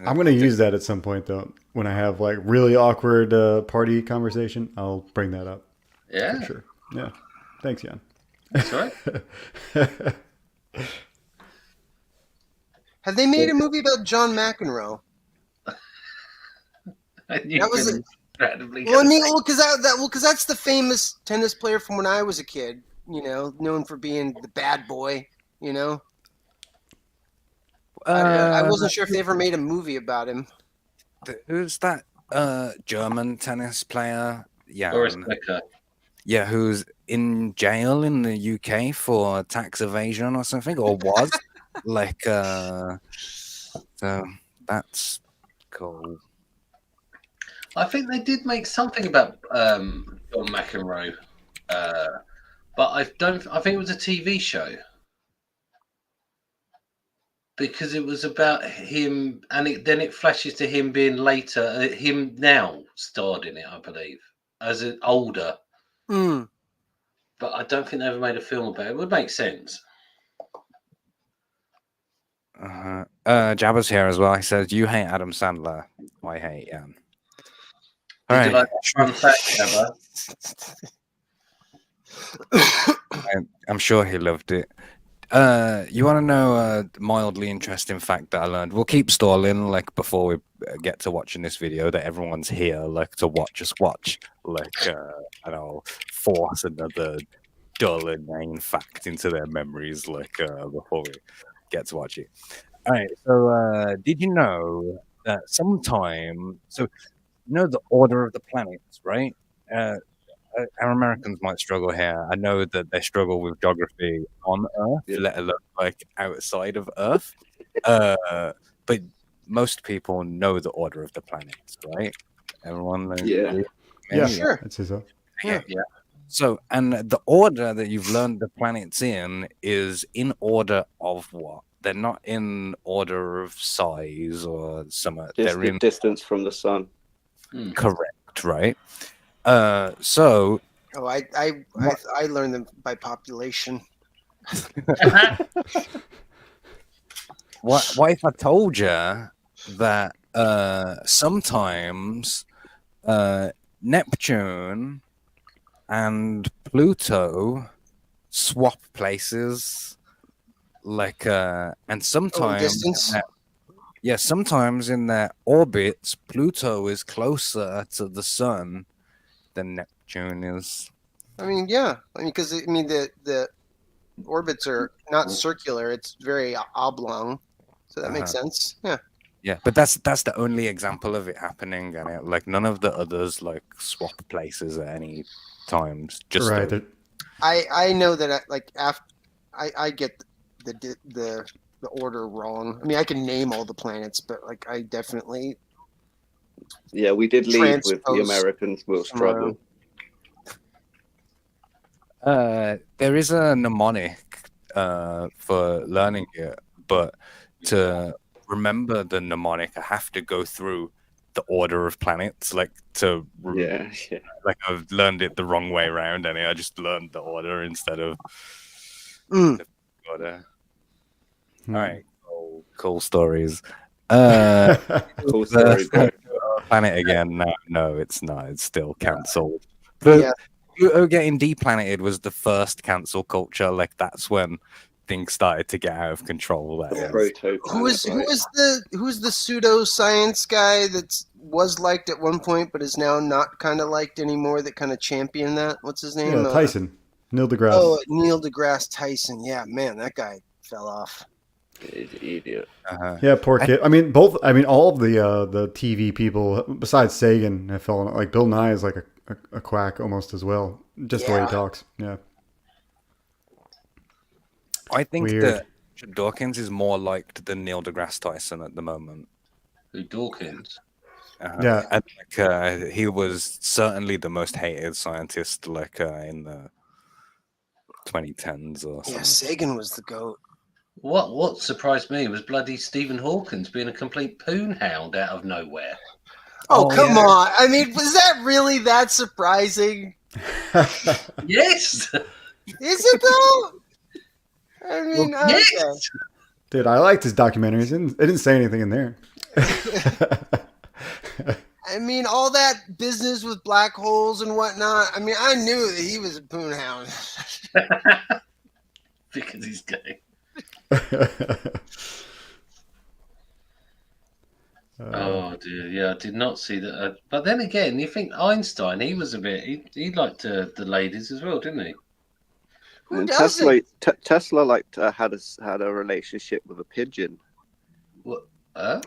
I'm gonna use that at some point though. When I have like really awkward party conversation, I'll bring that up. Yeah, for sure. Yeah, thanks, Jan. That's right. Have they made a movie about John McEnroe? That was incredibly. Well, I mean, because that's the famous tennis player from when I was a kid. You know, known for being the bad boy. You know. I wasn't sure if they ever made a movie about him. Who's that German tennis player? Yeah, Boris Becker. Yeah, who's in jail in the UK for tax evasion or something, or was like. So that's cool. I think they did make something about John McEnroe, but I think it was a TV show. Because it was about him, and then it flashes to him being later, him now starred in it, I believe, as an older. Mm. But I don't think they ever made a film about it. It would make sense. Jabba's here as well. He says, "You hate Adam Sandler. I hate Jan." All right. You like that fun fact, Jabba? I'm sure he loved it. You want to know a mildly interesting fact that I learned? We'll keep stalling, like, before we get to watching this video, that everyone's here, like, to watch us watch. Like, I don't know, force another dull, inane fact into their memories, like, before we get to watch it. All right, so, did you know that sometime... So, you know the order of the planets, right? Our Americans might struggle here. I know that they struggle with geography on Earth, let alone like outside of Earth. But most people know the order of the planets, right? Everyone knows. Yeah, sure. I'd say so. Yeah. So, and the order that you've learned the planets in is in order of what? They're not in order of size or something. They're in distance from the sun. Correct, right? So I learned them by population. What if I told you that sometimes Neptune and Pluto swap places, like and sometimes distance? sometimes in their orbits Pluto is closer to the sun than Neptune is. I mean, yeah. I mean, because the orbits are not circular; it's very oblong, so that makes sense. Yeah. Yeah, but that's the only example of it happening, and like none of the others like swap places at any times. Just right. I know that I get the order wrong. I mean, I can name all the planets, but like I definitely. Yeah, we did lead with the Americans will struggle. There is a mnemonic for learning it, but to remember the mnemonic, I have to go through the order of planets, like to Yeah. like I've learned it the wrong way around, and I just learned the order instead of Mm. the order. Hmm. All right, cool stories. Cool story, bro. Planet again? No, it's not. It's still cancelled. But getting deplaneted was the first cancel culture. Like that's when things started to get out of control. That is. Who's the pseudo-science guy that was liked at one point but is now not kind of liked anymore, that kind of championed that? What's his name? Yeah, Tyson. Neil deGrasse. Oh, Neil deGrasse Tyson. Yeah, man, that guy fell off. He's an idiot. Yeah, poor kid. I mean, all of the TV people besides Sagan have fallen. Like Bill Nye is like a quack almost as well, just the way he talks. Yeah. I think Weird. that Richard Dawkins is more liked than Neil deGrasse Tyson at the moment. Who, Dawkins? Yeah. And, he was certainly the most hated scientist, in the 2010s or something. Yeah, Sagan was the GOAT. What surprised me was bloody Stephen Hawkins being a complete poon hound out of nowhere. Oh, come on. I mean, was that really that surprising? Yes. Is it though? I mean, yes. Okay. Dude, I liked his documentaries. It didn't say anything in there. I mean, all that business with black holes and whatnot. I mean, I knew that he was a poon hound. Because he's gay. Oh dear, yeah, I did not see that. But then again, you think Einstein, he was a bit, he liked the ladies as well, didn't he? And Tesla had a relationship with a pigeon. What? I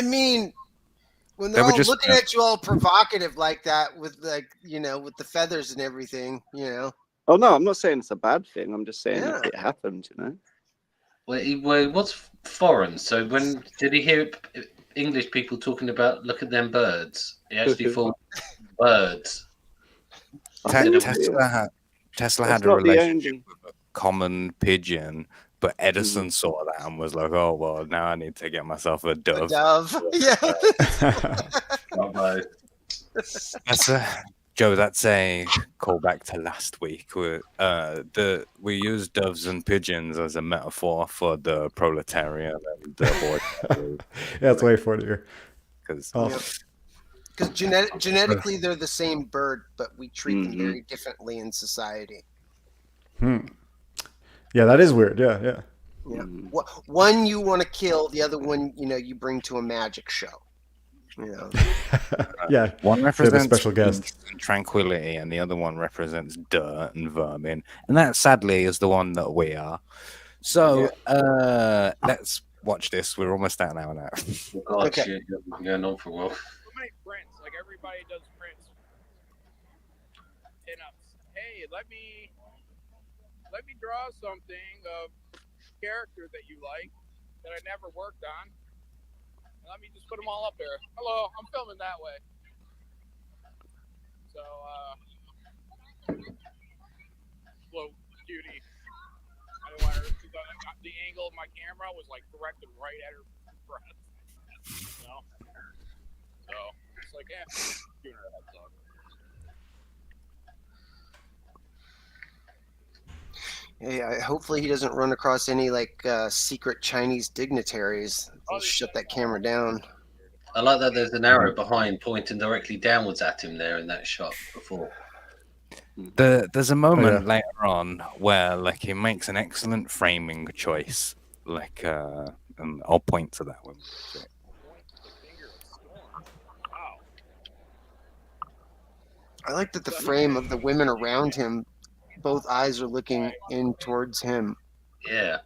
mean, when They they're were all just- looking at you all provocative like that, with with the feathers and everything, Oh no, I'm not saying it's a bad thing. I'm just saying Yeah. it happened, Well, he was foreign. So when did he hear English people talking about look at them birds? He actually thought birds. Tesla had That's a not the relationship only- with a common pigeon, but Edison saw that and was like, "Oh well, now I need to get myself a dove." Yeah. Joe, that's a callback to last week. We use doves and pigeons as a metaphor for the proletariat and the board. Yeah, it's way for here. Because genetically they're the same bird, but we treat them very differently in society. Yeah, that is weird. Yeah. One you want to kill, the other one you bring to a magic show. Yeah, one they have a represents special guest. peace and tranquility, and the other one represents dirt and vermin, and that sadly is the one that we are. So let's watch this. We're almost at an hour now. God, shit, you've been going on for a while. So many prints, like everybody does prints. Pinups. Hey, let me draw something of character that you like that I never worked on. Let me just put them all up there. Hello, I'm filming that way. So, slow cutie. I don't want her, the angle of my camera was like directed right at her breast. So, it's like, giving her a heads up. Yeah, hopefully he doesn't run across any secret Chinese dignitaries. They'll shut that camera down. I like that there's an arrow behind pointing directly downwards at him there in that shot before. There's a moment later on where he makes an excellent framing choice. And I'll point to that one. I like that the frame of the women around him, both eyes are looking in towards him. Yeah.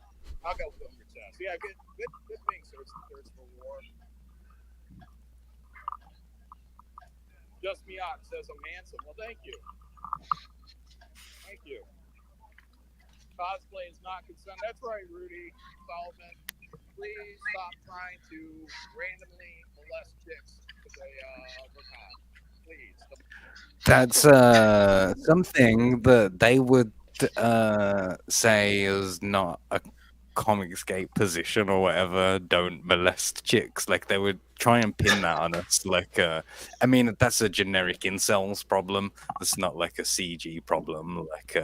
I'll go with your test. Yeah, good thing, sir. There's for war. Just me out says I'm handsome. Well, thank you. Thank you. Cosplay is not consent. That's right, Rudy Solomon. Please stop trying to randomly molest chicks because they look hot. Please. That's something that they would say is not a Comicsgate position or whatever, don't molest chicks. Like they would try and pin that on us. Like, I mean, that's a generic incels problem. It's not like a CG problem. Like,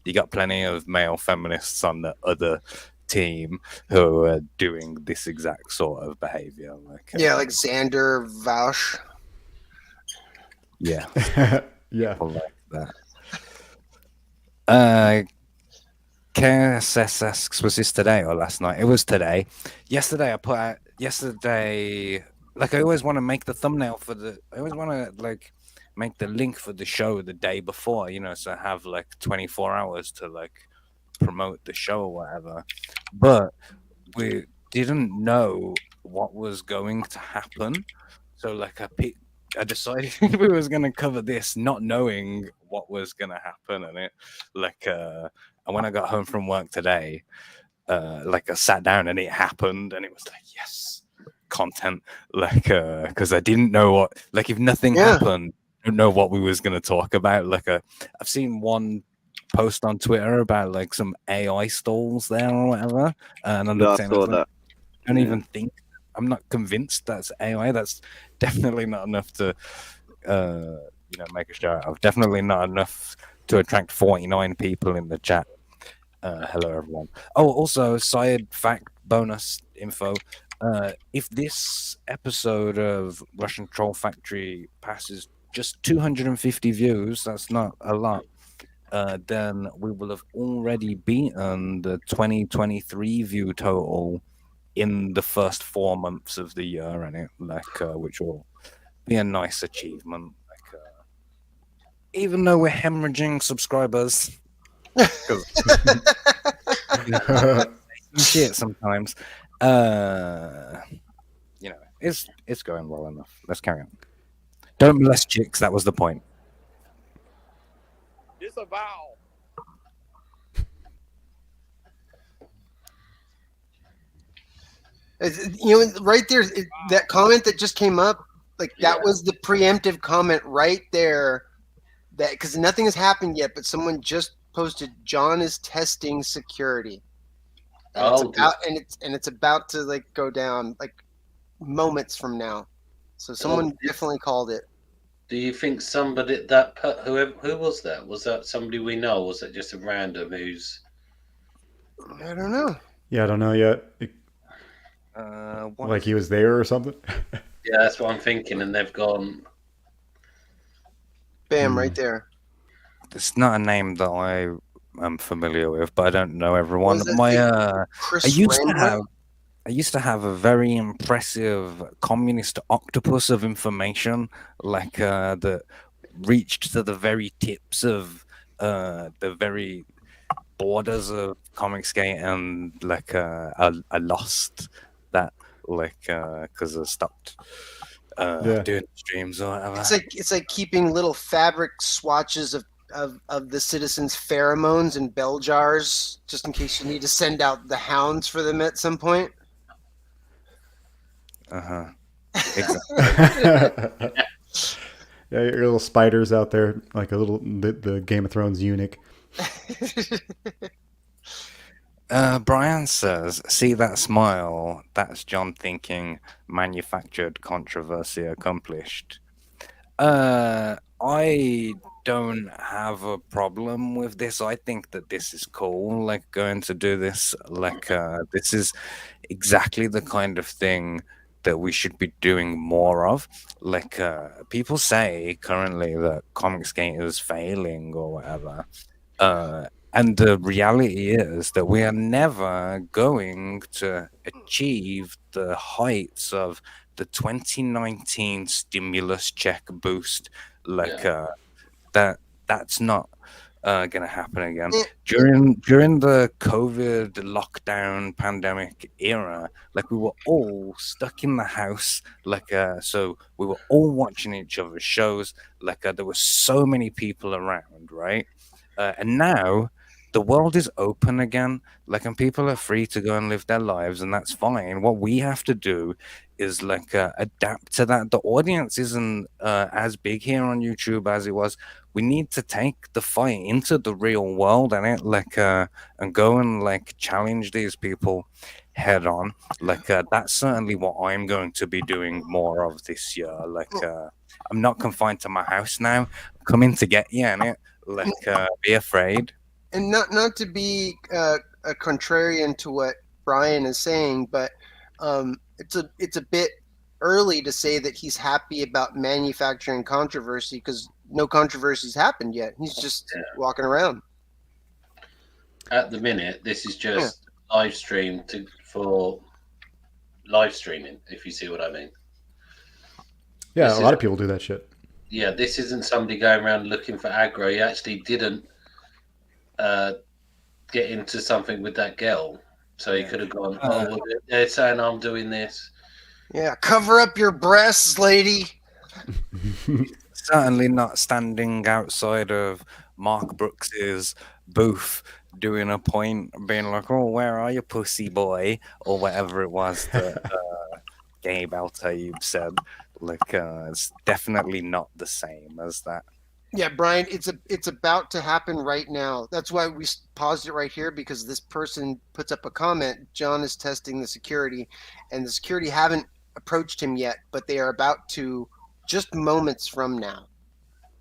you got plenty of male feminists on the other team who are doing this exact sort of behavior. Like, Yeah, like Xander Vaush. yeah, Yeah. people like that. KSS asks, was this today or last night? It was today. Yesterday, I put out. Yesterday, like I always want to make the thumbnail for the. I always want to like make the link for the show the day before, you know, so I have like 24 hours to like promote the show or whatever. But we didn't know what was going to happen, so like I decided we was gonna cover this, not knowing what was gonna happen, and it like and when I got home from work today, like I sat down and it happened, and it was like, yes, content, like because I didn't know what, like if nothing happened, I don't know what we was gonna talk about. Like I've seen one post on Twitter about like some AI stalls there or whatever, and I looked at it and I was like, I don't even think. I'm not convinced that's AI. That's definitely not enough to, you know, make a show out of. Definitely not enough to attract 49 people in the chat. Hello, everyone. Oh, also, side fact bonus info. If this episode of Russian Troll Factory passes just 250 views, that's not a lot, then we will have already beaten the 2023 view total in the first 4 months of the year, and it like which will be a nice achievement. Like, even though we're hemorrhaging subscribers, because shit sometimes, you know, it's going well enough. Let's carry on. Don't molest chicks. That was the point. Disavow. You know, right there, that comment that just came up, like that was the preemptive comment right there. That because nothing has happened yet, but someone just posted, John is testing security, and it's about to like go down like moments from now. So someone definitely called it. Do you think somebody who was that? Was that somebody we know? Or was that just a random who's? I don't know. Yeah, I don't know yet. Like he was there or something. Yeah, that's what I'm thinking, and they've gone. Bam! Right there. It's not a name that I am familiar with, but I don't know everyone. I used to have a very impressive communist octopus of information, like that reached to the very tips of the very borders of Comicsgate, and like I lost that, like because I stopped doing streams or whatever. It's like keeping little fabric swatches of the citizens' pheromones in bell jars, just in case you need to send out the hounds for them at some point. Exactly. Yeah, your little spiders out there, like the Game of Thrones eunuch. Brian says, see that smile? That's John thinking manufactured controversy accomplished. I don't have a problem with this. I think that this is cool, like going to do this. Like this is exactly the kind of thing that we should be doing more of. Like people say currently that Comicsgate is failing or whatever. And the reality is that we are never going to achieve the heights of the 2019 stimulus check boost. Like that's not going to happen again. During the COVID lockdown pandemic era, like we were all stuck in the house, like so we were all watching each other's shows. Like there were so many people around, right? And now the world is open again, like, and people are free to go and live their lives, and that's fine. What we have to do is like adapt to that. The audience isn't as big here on YouTube as it was. We need to take the fight into the real world and and go and like challenge these people head on. Like that's certainly what I'm going to be doing more of this year. Like I'm not confined to my house now. I'm coming to get you, and be afraid. And not to be a contrarian to what Brian is saying, but it's a bit early to say that he's happy about manufacturing controversy because no controversy's happened yet. He's just walking around. At the minute, this is just live stream for live streaming, if you see what I mean. Yeah, a lot of people do that shit. Yeah, this isn't somebody going around looking for aggro. He actually didn't get into something with that girl. So he could have gone, well, they're saying I'm doing this. Yeah, cover up your breasts, lady. Certainly not standing outside of Mark Brooks's booth doing a point, being like, "Oh, where are you, pussy boy?" or whatever it was that Gabe Al-Tayyib said. Like, it's definitely not the same as that. Yeah, Brian, it's about to happen right now. That's why we paused it right here, because this person puts up a comment. John is testing the security, and the security haven't approached him yet, but they are about to just moments from now.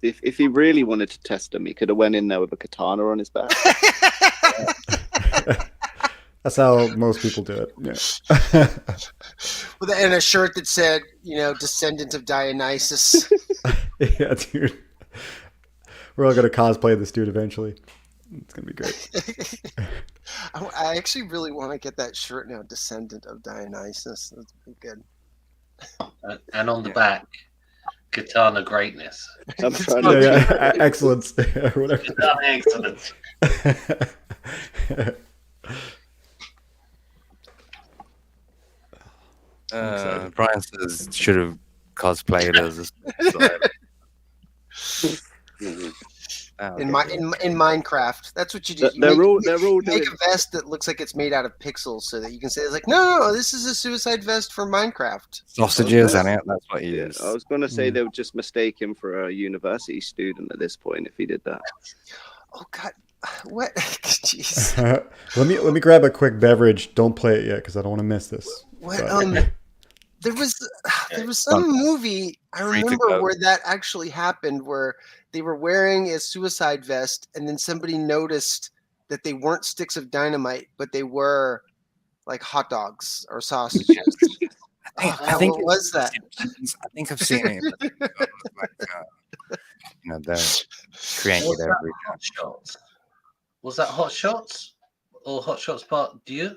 If he really wanted to test him, he could have went in there with a katana on his back. That's how most people do it. Yeah. And a shirt that said, descendant of Dionysus. Yeah, dude. We're all going to cosplay this dude eventually. It's going to be great. I actually really want to get that shirt now, descendant of Dionysus. That's pretty good. And on the back, katana greatness. I'm trying to excellence. Whatever. Katana excellence. Brian says should have cosplayed as in Minecraft. That's what you do. They're all make a vest that looks like it's made out of pixels, so that you can say it's like, no, this is a suicide vest for Minecraft. Sausages and it. That's what he is. I was going to say they would just mistake him for a university student at this point if he did that. Oh God, what? Jeez. Let me grab a quick beverage. Don't play it yet because I don't want to miss this. What? There was some movie I remember where that actually happened, where they were wearing a suicide vest, and then somebody noticed that they weren't sticks of dynamite, but they were like hot dogs or sausages. I think what was that? I think I've seen it. They're created every Hot Shots. Was that Hot Shots or Hot Shots Part Dieu?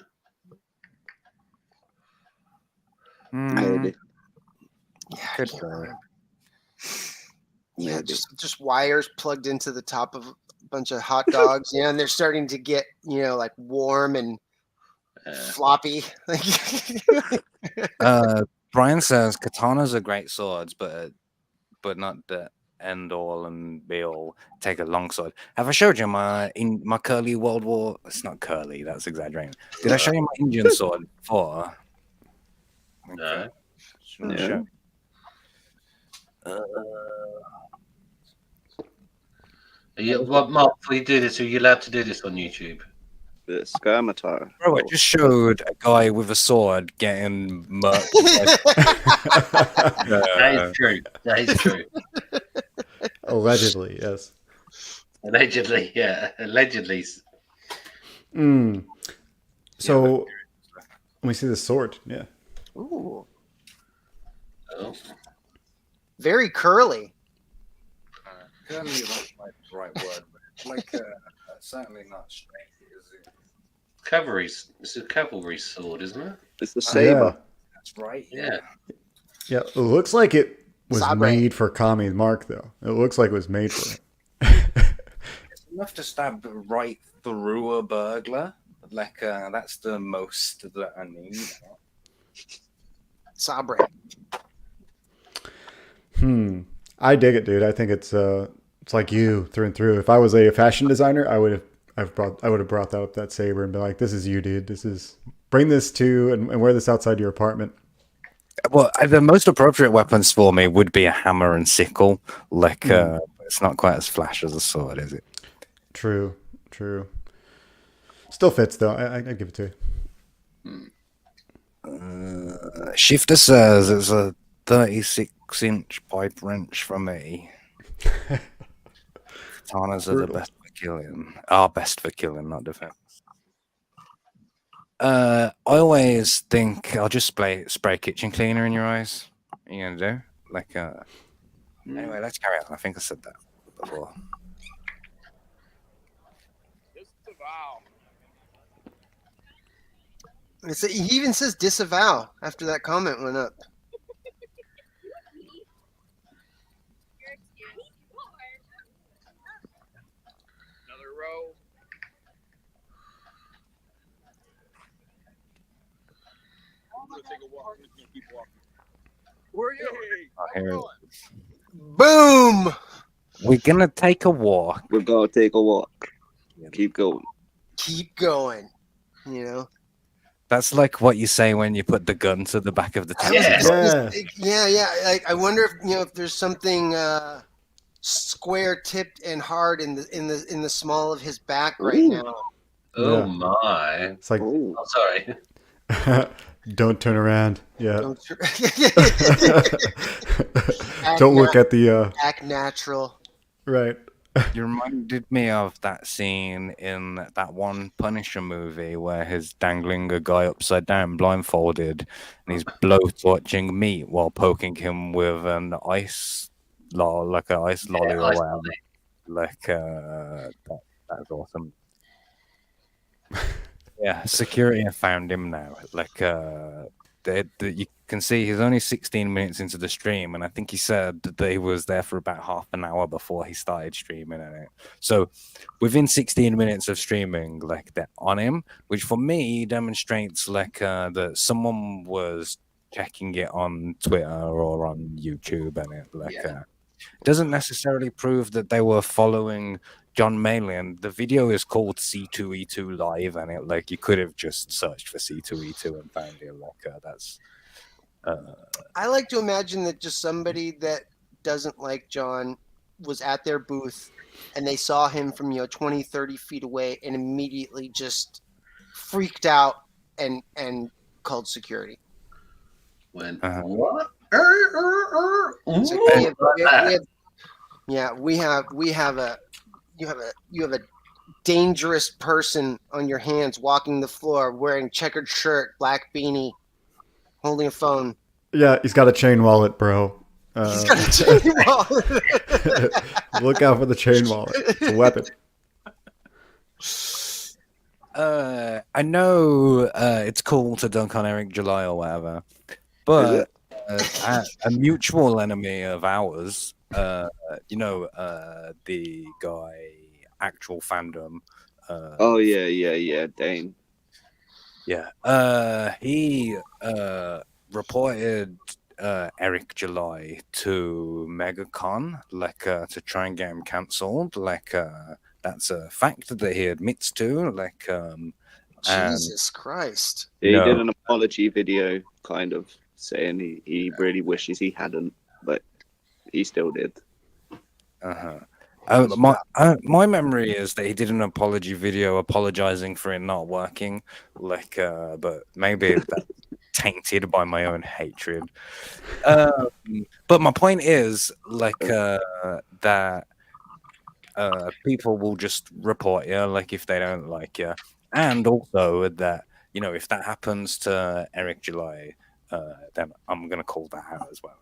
Maybe. Yeah, just wires plugged into the top of a bunch of hot dogs, and they're starting to get like warm and floppy. Brian says katanas are great swords, but not the end all and be all. Take a long sword. Have I showed you my curly World War? It's not curly. That's exaggerating. Did I show you my Indian sword before? No. Yeah. Mark, before you do this, are you allowed to do this on YouTube? The Skirmitar. Bro, I just showed a guy with a sword getting murked. That is true. That is true. Allegedly, yes. Allegedly, yeah. Allegedly. So, let me see the sword. Yeah. Ooh. Oh. Very curly. Curly is not the right word, but like certainly not straight, is it? Cavalry. It's a cavalry sword, isn't it? It's the saber. Yeah. That's right. Yeah. Yeah, it looks like it was Sabre. made for Kami Mark, though. It looks like it was made for him. It's enough to stab right through a burglar. Like that's the most that I need. Sabre. I dig it, dude. I think it's like you through and through. If I was a fashion designer, I would I would have brought that saber and been like, "This is you, dude. Bring this to and wear this outside your apartment." Well, the most appropriate weapons for me would be a hammer and sickle. Like, it's not quite as flash as a sword, is it? True. Still fits though. I'd give it to you. Shifter says it's a 36-inch pipe wrench for me. Katanas are the best for killing. Best for killing, not defense. I always think I'll just spray kitchen cleaner in your eyes. What are you gonna do? Like, anyway, let's carry on. I think I said that before. Disavow. He even says disavow after that comment went up. Another row. I'm gonna take a walk. I'm just gonna keep walking. Where are you? Boom! We're gonna take a walk. We're gonna take a walk. Keep going. Keep going. You know. That's like what you say when you put the gun to the back of the tank. Yeah. Like, I wonder if if there's something square tipped and hard in the small of his back right now. Oh my! It's like, oh, sorry. Don't turn around. Yeah. Don't Don't look at the. Act natural. Right. You reminded me of that scene in that one Punisher movie where he's dangling a guy upside down, blindfolded, and he's blowtorching meat while poking him with an ice lolly or whatever. Like that's awesome. Yeah, security have found him now. Like, you can see he's only 16 minutes into the stream, and I think he said that he was there for about half an hour before he started streaming it. So, within 16 minutes of streaming, like, they're on him, which for me demonstrates like that someone was checking it on Twitter or on YouTube, and it doesn't necessarily prove that they were following John Malin. The video is called C2E2 Live, and it like you could have just searched for C2E2 and found it. Like that's. I like to imagine that just somebody that doesn't like John was at their booth and they saw him from 20, 30 feet away and immediately just freaked out and called security. When what? You have a dangerous person on your hands walking the floor wearing checkered shirt, black beanie, holding a phone. Yeah, he's got a chain wallet, bro. He's got a chain wallet. Look out for the chain wallet. It's a weapon. I know it's cool to dunk on Eric July or whatever, but a mutual enemy of ours, the guy, actual fandom. Dane. Yeah, he reported Eric July to MegaCon, like to try and get him cancelled. Like that's a fact that he admits to. Like, Jesus Christ! He did an apology video, kind of saying he really wishes he hadn't, but he still did. My memory is that he did an apology video apologizing for it not working. Like, but maybe that's tainted by my own hatred. But my point is, like, that people will just report you, like, if they don't like you, and also that if that happens to Eric July, then I'm gonna call that out as well.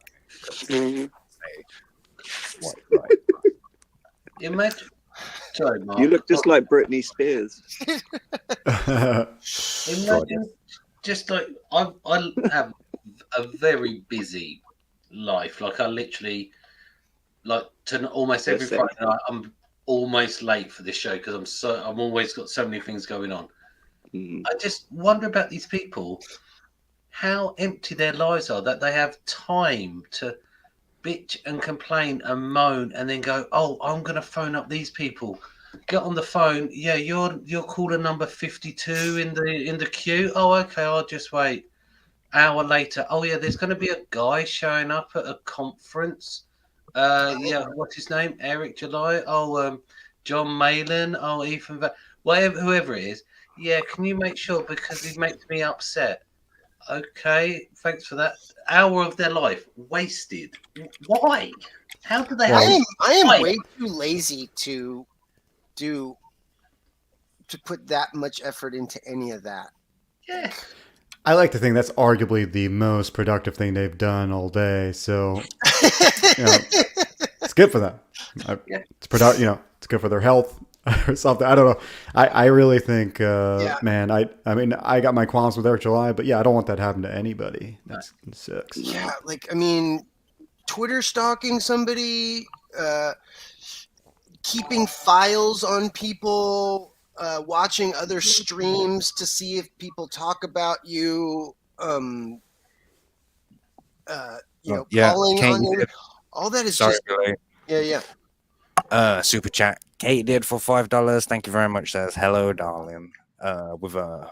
Imagine. Sorry, Mark. You look just like Britney Spears. Imagine, just like I have a very busy life. Like I literally, like almost every Friday night, I'm almost late for this show because I'm always got so many things going on. I just wonder about these people, how empty their lives are, that they have time to bitch and complain and moan and then go, oh, I'm going to phone up these people get on the phone. Yeah, you're caller number 52 in the queue. Oh, okay, I'll just wait. Hour later, oh yeah, there's going to be a guy showing up at a conference. Yeah, what's his name? Eric July. Oh, John Malin. Oh, whatever, whoever it is. Yeah, can you make sure because he makes me upset? Okay, thanks for that. Hour of their life wasted. Why? How do they? I am Why? way too lazy to put that much effort into any of that. Yeah. I like to think that's arguably the most productive thing they've done all day. So, it's good for them. It's it's good for their health or something. I don't know. I really think, man. I mean, I got my qualms with Eric July, but yeah, I don't want that to happen to anybody. That sucks. Yeah, like I mean, Twitter stalking somebody, keeping files on people. Watching other streams to see if people talk about you, calling on you. All that is just super chat. Kate did for $5. Thank you very much. Says hello, darling. With a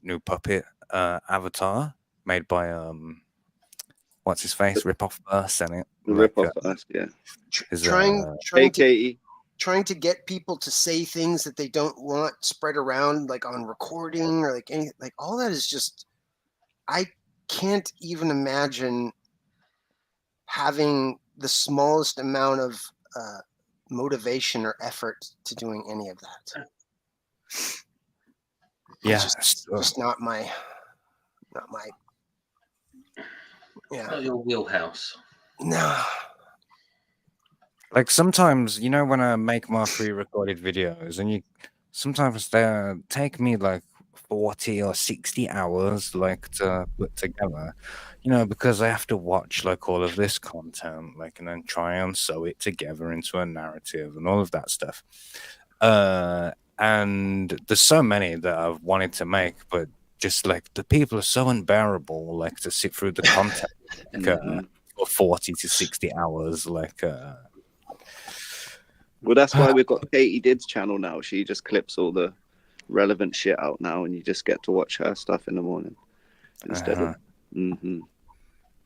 new puppet avatar made by what's his face? Rip-Off Burst, isn't it? Rip-Off Burst, yeah. Trying to get people to say things that they don't want spread around, like on recording or like any, like all that is just, I can't even imagine having the smallest amount of motivation or effort to doing any of that. Yeah, it's just not my. Yeah, not your wheelhouse. No. Like sometimes, when I make my pre-recorded videos, and sometimes they take me like 40 or 60 hours, like to put together, because I have to watch like all of this content, like, and then try and sew it together into a narrative and all of that stuff. And there's so many that I've wanted to make, but just like the people are so unbearable, like to sit through the content for 40 to 60 hours, like. Well, that's why we've got Katie Did's channel now. She just clips all the relevant shit out now, and you just get to watch her stuff in the morning instead of.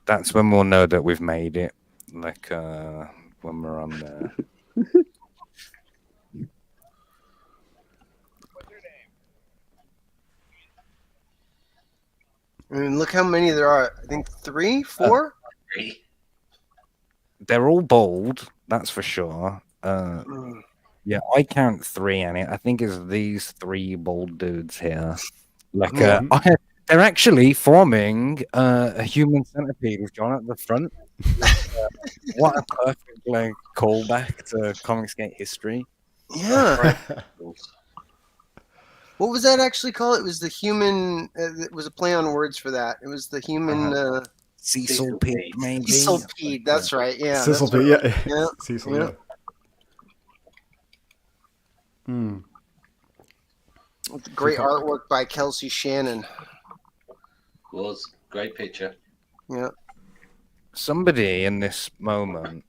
That's when we'll know that we've made it. Like when we're on there. I mean, look how many there are. I think 3, 4. They're all bold, that's for sure. Yeah, I count 3 in it. I think it's these 3 bold dudes here. Like, they're actually forming a human centipede with John at the front. What a perfect like callback to Comicsgate history. Yeah. What was that actually called? It was the human. It was a play on words for that. It was the human. Cecilpede, maybe. Cecilpede, that's right. Yeah. Cecilpede, right. yeah. Cecil, yeah. Great artwork by Kelsey Shannon. Was great picture. Yeah. Somebody in this moment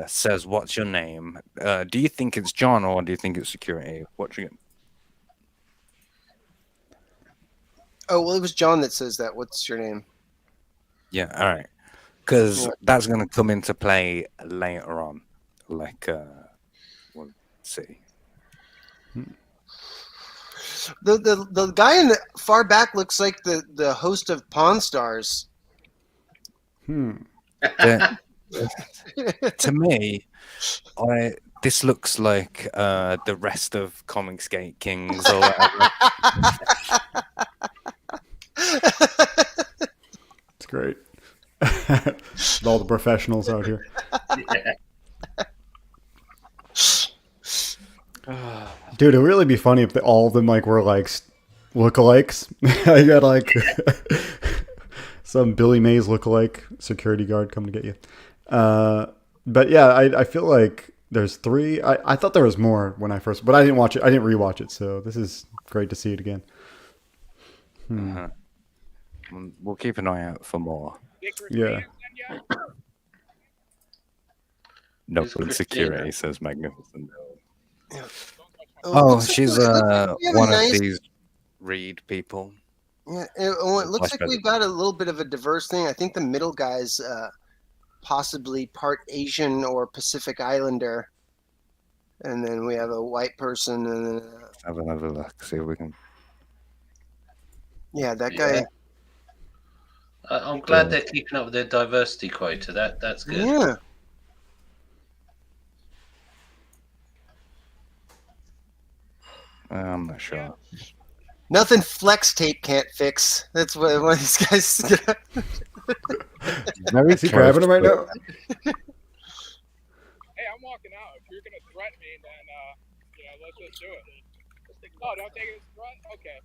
says, "What's your name?" Do you think it's John or do you think it's security? Watching it. Oh well, it was John that says that. What's your name? Yeah. All right. Because that's going to come into play later on. Like, we'll see. The guy in the far back looks like the host of Pawn Stars. To me, this looks like the rest of Comicsgate Kings or whatever. It's great. All the professionals out here. Dude, it'd really be funny if all of them like were like lookalikes. I got like some Billy Mays lookalike security guard coming to get you. But yeah, I feel like there's 3. I thought there was more when I first, but I didn't watch it. I didn't rewatch it, so this is great to see it again. We'll keep an eye out for more. Yeah. No security, says Magnificent. Oh, looks like she's it looks like we have a one nice. of these read people. Yeah, it looks Vice like president. we've got a little bit of a diverse thing. I think the middle guy's possibly part Asian or Pacific Islander, and then we have a white person, and then Have another look. See if we can. yeah, that guy. I'm glad they're keeping up with their diversity quota. That's good. Yeah. I'm not sure. Nothing flex tape can't fix. That's what one of these guys. Very Is he grabbing him right now? Hey, I'm walking out. If you're gonna threaten me, then let's just do it. Oh, don't take it as a threat. Okay.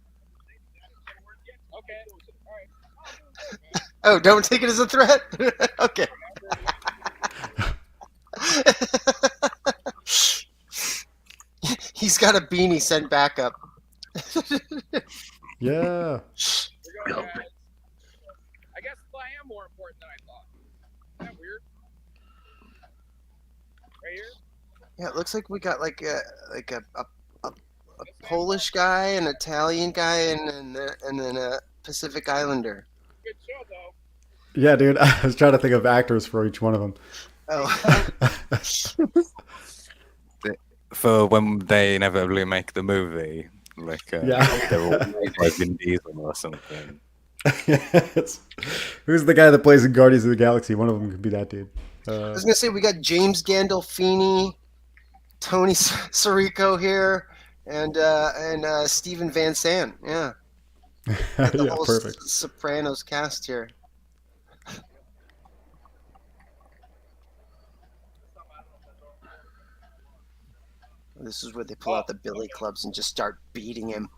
Okay. All right. Oh, don't take it as a threat. Okay. He's got a beanie. Send backup. Yeah. We're going, guys. I guess I am more important than I thought. Isn't that weird? Right here? Yeah, it looks like we got like a Polish guy, an Italian guy, and then a Pacific Islander. Good show, though. Yeah, dude. I was trying to think of actors for each one of them. Oh. For when they inevitably make the movie, like Yeah. they're all made by Vin Diesel or something. Who's the guy that plays in Guardians of the Galaxy? One of them could be that dude. I was gonna say we got James Gandolfini, Tony Sirico here, and Steven Van Sant. Yeah, got the Yeah, whole perfect. Sopranos cast here. This is where they pull out the billy clubs and just start beating him.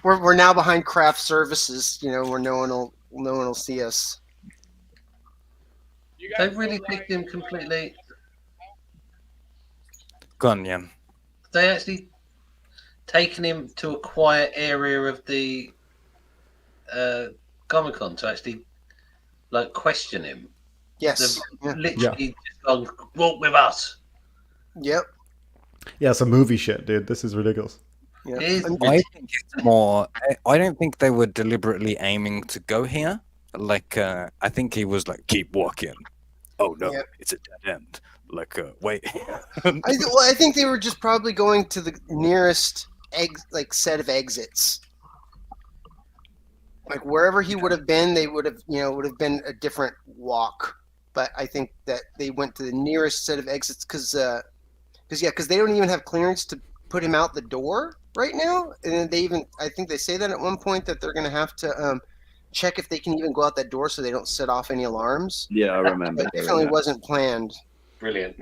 We're now behind craft services, where no one will see us. They've really picked him completely. Gone, yeah. They actually taken him to a quiet area of the Comic-Con to actually question him. Yes. They've literally just gone, walk with us. Yep. Yeah, some movie shit, dude. This is ridiculous. Yeah. I think it's more. I don't think they were deliberately aiming to go here. I think he was like, keep walking. Oh no, it's a dead end. Wait. I think they were just probably going to the nearest set of exits. Like wherever he would have been, they would have been a different walk. But I think that they went to the nearest set of exits because they don't even have clearance to put him out the door right now. And I think they say that at one point that they're going to have to check if they can even go out that door so they don't set off any alarms. Yeah, I remember. That definitely wasn't planned. Brilliant.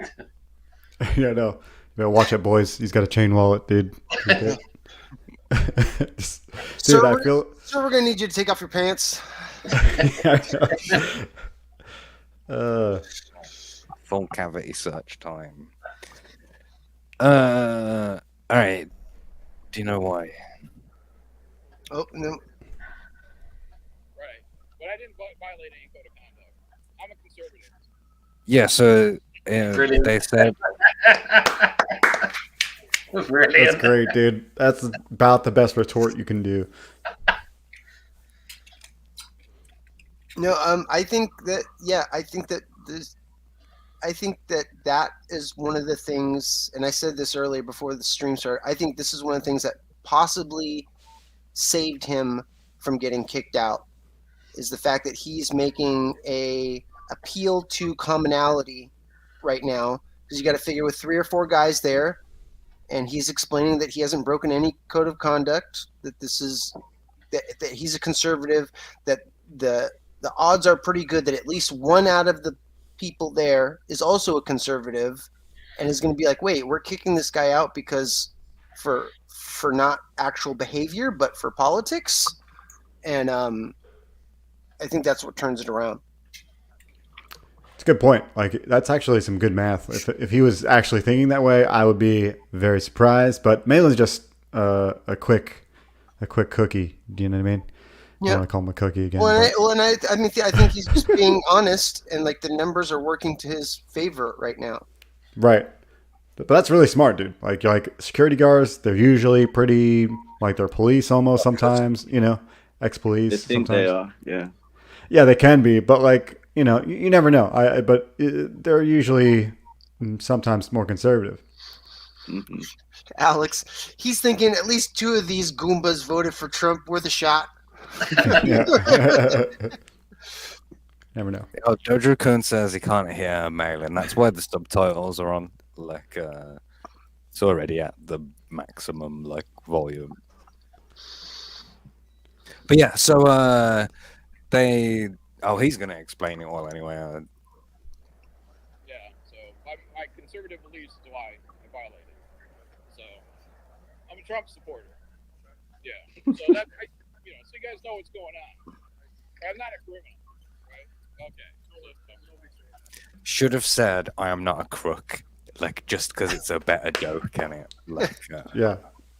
Yeah, no. You better watch it, boys. He's got a chain wallet, dude. Dude, So I feel. So we're going to need you to take off your pants. Full cavity search time. All right. Do you know why? Oh no. Right. But I didn't violate any code of conduct. I'm a conservative. Yeah. So they said. Brilliant. That's great, dude. That's about the best retort you can do. No, I think that that is one of the things, and I said this earlier before the stream started. I think this is one of the things that possibly saved him from getting kicked out, is the fact that he's making a appeal to commonality right now, because you got to figure with 3 or 4 guys there, and he's explaining that he hasn't broken any code of conduct, that that he's a conservative, that the odds are pretty good that at least one out of the people there is also a conservative, and is going to be like, wait, we're kicking this guy out because for not actual behavior, but for politics. And I think that's what turns it around. It's a good point. That's actually some good math. If he was actually thinking that way, I would be very surprised. But Malin's just a quick cookie. Do you know what I mean? Yeah. I want to call him a cookie again. I think he's just being honest, and the numbers are working to his favor right now. Right. But that's really smart, dude. Like security guards, they're usually pretty like they're police almost sometimes, ex-police They think sometimes. they are, yeah. Yeah, they can be, but like, you never know. They're usually sometimes more conservative. Mm-hmm. Alex, he's thinking at least 2 of these Goombas voted for Trump worth a shot. Yeah. Never know. Oh, Jojo Kun says he can't hear Malin. That's why the subtitles are on. Like, it's already at the maximum volume. But yeah, so he's gonna explain it all anyway. Yeah, so my conservative beliefs is why I violated. So I'm a Trump supporter. Yeah, so so you guys know what's going on. I'm not a criminal, right? Okay. Should have said I am not a crook, like just because it's a better joke, can it? Like, yeah,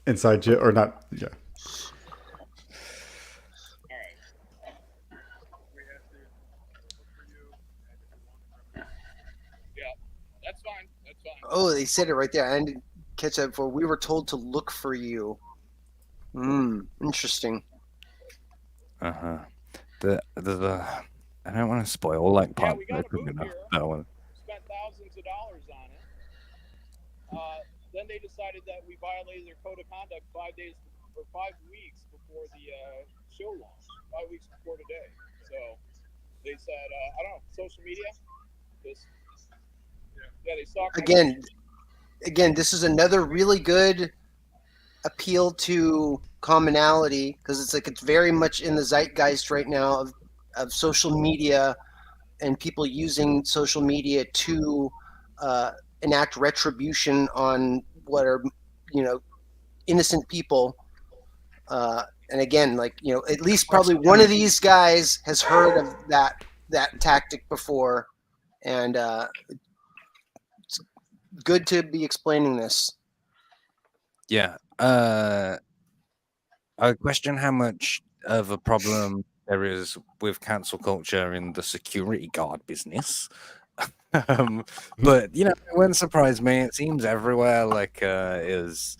inside joke or not? Yeah. That's fine. That's fine. Oh, they said it right there. I didn't catch that before. We were told to look for you. Interesting. The I don't want to spoil like part. We got a booth here. Spent thousands of dollars on it. Then they decided that we violated their code of conduct 5 days or 5 weeks before the show launched. 5 weeks before today. So they said, I don't know, social media. They saw again, this is another really good appeal to commonality because it's very much in the zeitgeist right now of social media and people using social media to enact retribution on what are innocent people. And again, at least probably one of these guys has heard of that tactic before, and it's good to be explaining this. Yeah. I question how much of a problem there is with cancel culture in the security guard business. But it wouldn't surprise me. It seems everywhere is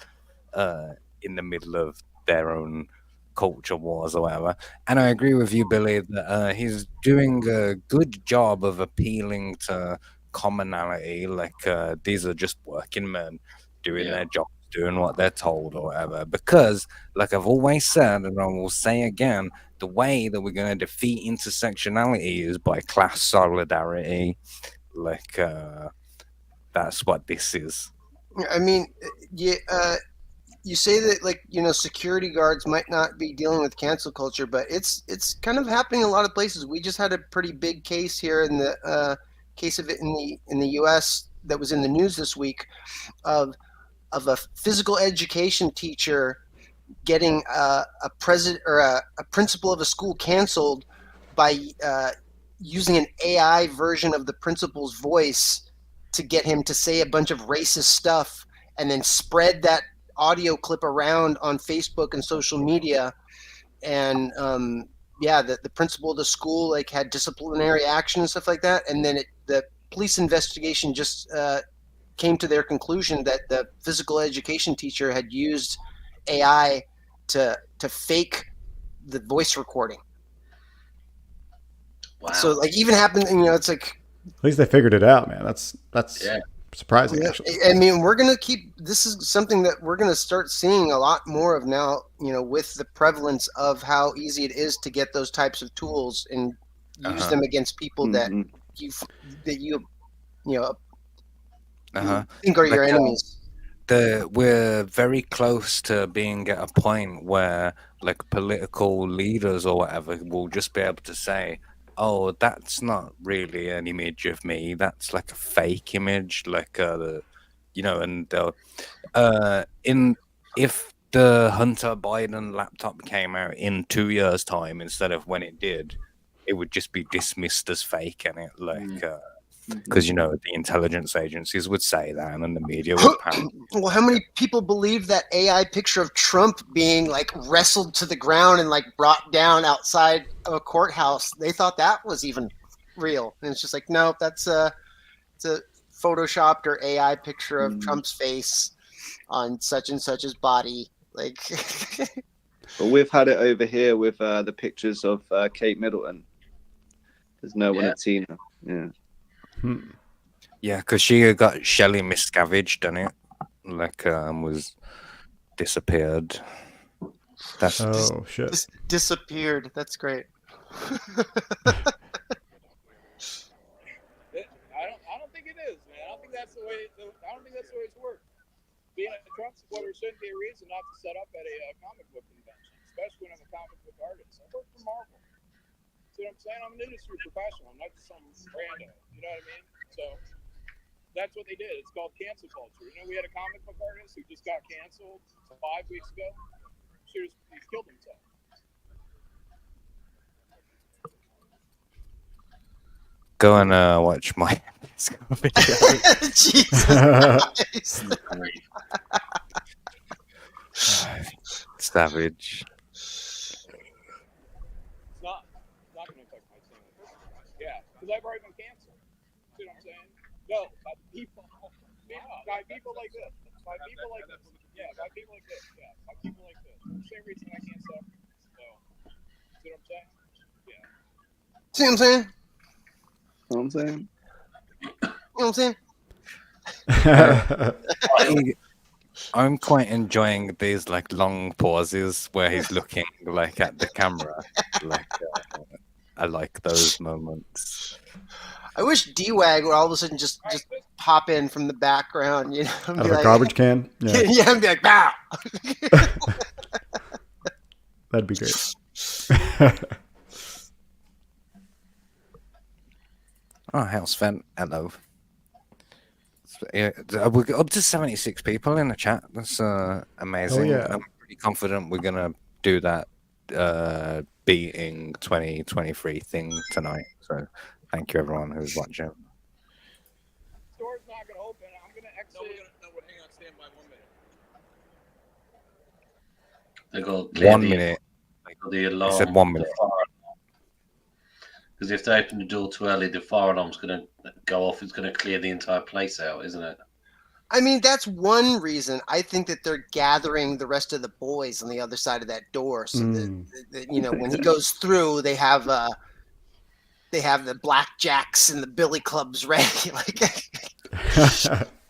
in the middle of their own culture wars or whatever. And I agree with you, Billy, that he's doing a good job of appealing to commonality. These are just working men doing their job, doing what they're told or whatever. Because, like I've always said, and I will say again, the way that we're going to defeat intersectionality is by class solidarity. That's what this is. I mean, you say that security guards might not be dealing with cancel culture, but it's kind of happening in a lot of places. We just had a pretty big case here in the case of it in the U.S. that was in the news this week of a physical education teacher getting a president or a principal of a school canceled by using an AI version of the principal's voice to get him to say a bunch of racist stuff and then spread that audio clip around on Facebook and social media. And the principal of the school had disciplinary action and stuff like that. And then the police investigation just came to their conclusion that the physical education teacher had used AI to fake the voice recording. Wow. So even happened, it's like, at least they figured it out, man. That's surprising, actually. I mean, this is something that we're going to start seeing a lot more of now, with the prevalence of how easy it is to get those types of tools and use them against people that you think are your enemies. We're very close to being at a point where political leaders or whatever will just be able to say, oh, that's not really an image of me. That's like a fake image, and they'll, if the Hunter Biden laptop came out in 2 years' time instead of when it did, it would just be dismissed as fake, and because the intelligence agencies would say that, and then the media would panic. Well, how many people believe that AI picture of Trump being wrestled to the ground and brought down outside of a courthouse? They thought that was even real, and it's just no, that's it's a photoshopped or AI picture of Trump's face on such and such's body. Like, but we've had it over here with the pictures of Kate Middleton, because no one had seen her. Yeah. Yeah, because she got Shelley Miscavige, done it? Like, was disappeared. That's shit. Disappeared. That's great. I don't think it is, man. I don't think that's the way. I don't think that's the way it's worked. Being a Trump supporter shouldn't be a reason not to set up at a comic book convention, especially when I'm a comic book artist. I work for Marvel. See what I'm saying? I'm an industry professional. I'm not just some rando. You know what I mean? So that's what they did. It's called cancel culture. You know, we had a comic book artist who just got canceled 5 weeks ago. He killed himself. Go and watch my video. Jesus Christ. Savage. It's not going to affect my team. Yeah, because I've already been canceled. See what I'm saying? No, by people like this. By people like this. Yeah, by people like this. Yeah, by people like this. For the same reason I can't stop. So, see what I'm saying? Yeah. See what I'm saying? You know what I'm saying? You know what I'm saying? I'm quite enjoying these like long pauses where he's looking like at the camera. Like I like those moments. I wish D-Wag would all of a sudden just pop in from the background, you know, and Out be of a like, garbage can? Yeah. yeah, and be like, "Bow." That'd be great. Oh, hell, Sven. Hello. We're up to 76 people in the chat. That's amazing. Oh, yeah. I'm pretty confident we're going to do that beating 2023 thing tonight. So thank you, everyone who's watching. Store's not going to open. I'm going to exit. No, we're hang on standby 1 minute. They got 1 minute. The alarm. I said 1 minute. Because if they open the door too early, the fire alarm's going to go off. It's going to clear the entire place out, isn't it? I mean, that's one reason. I think that they're gathering the rest of the boys on the other side of that door, so that you know, when he goes through, they have the blackjacks and the billy clubs ready. Like,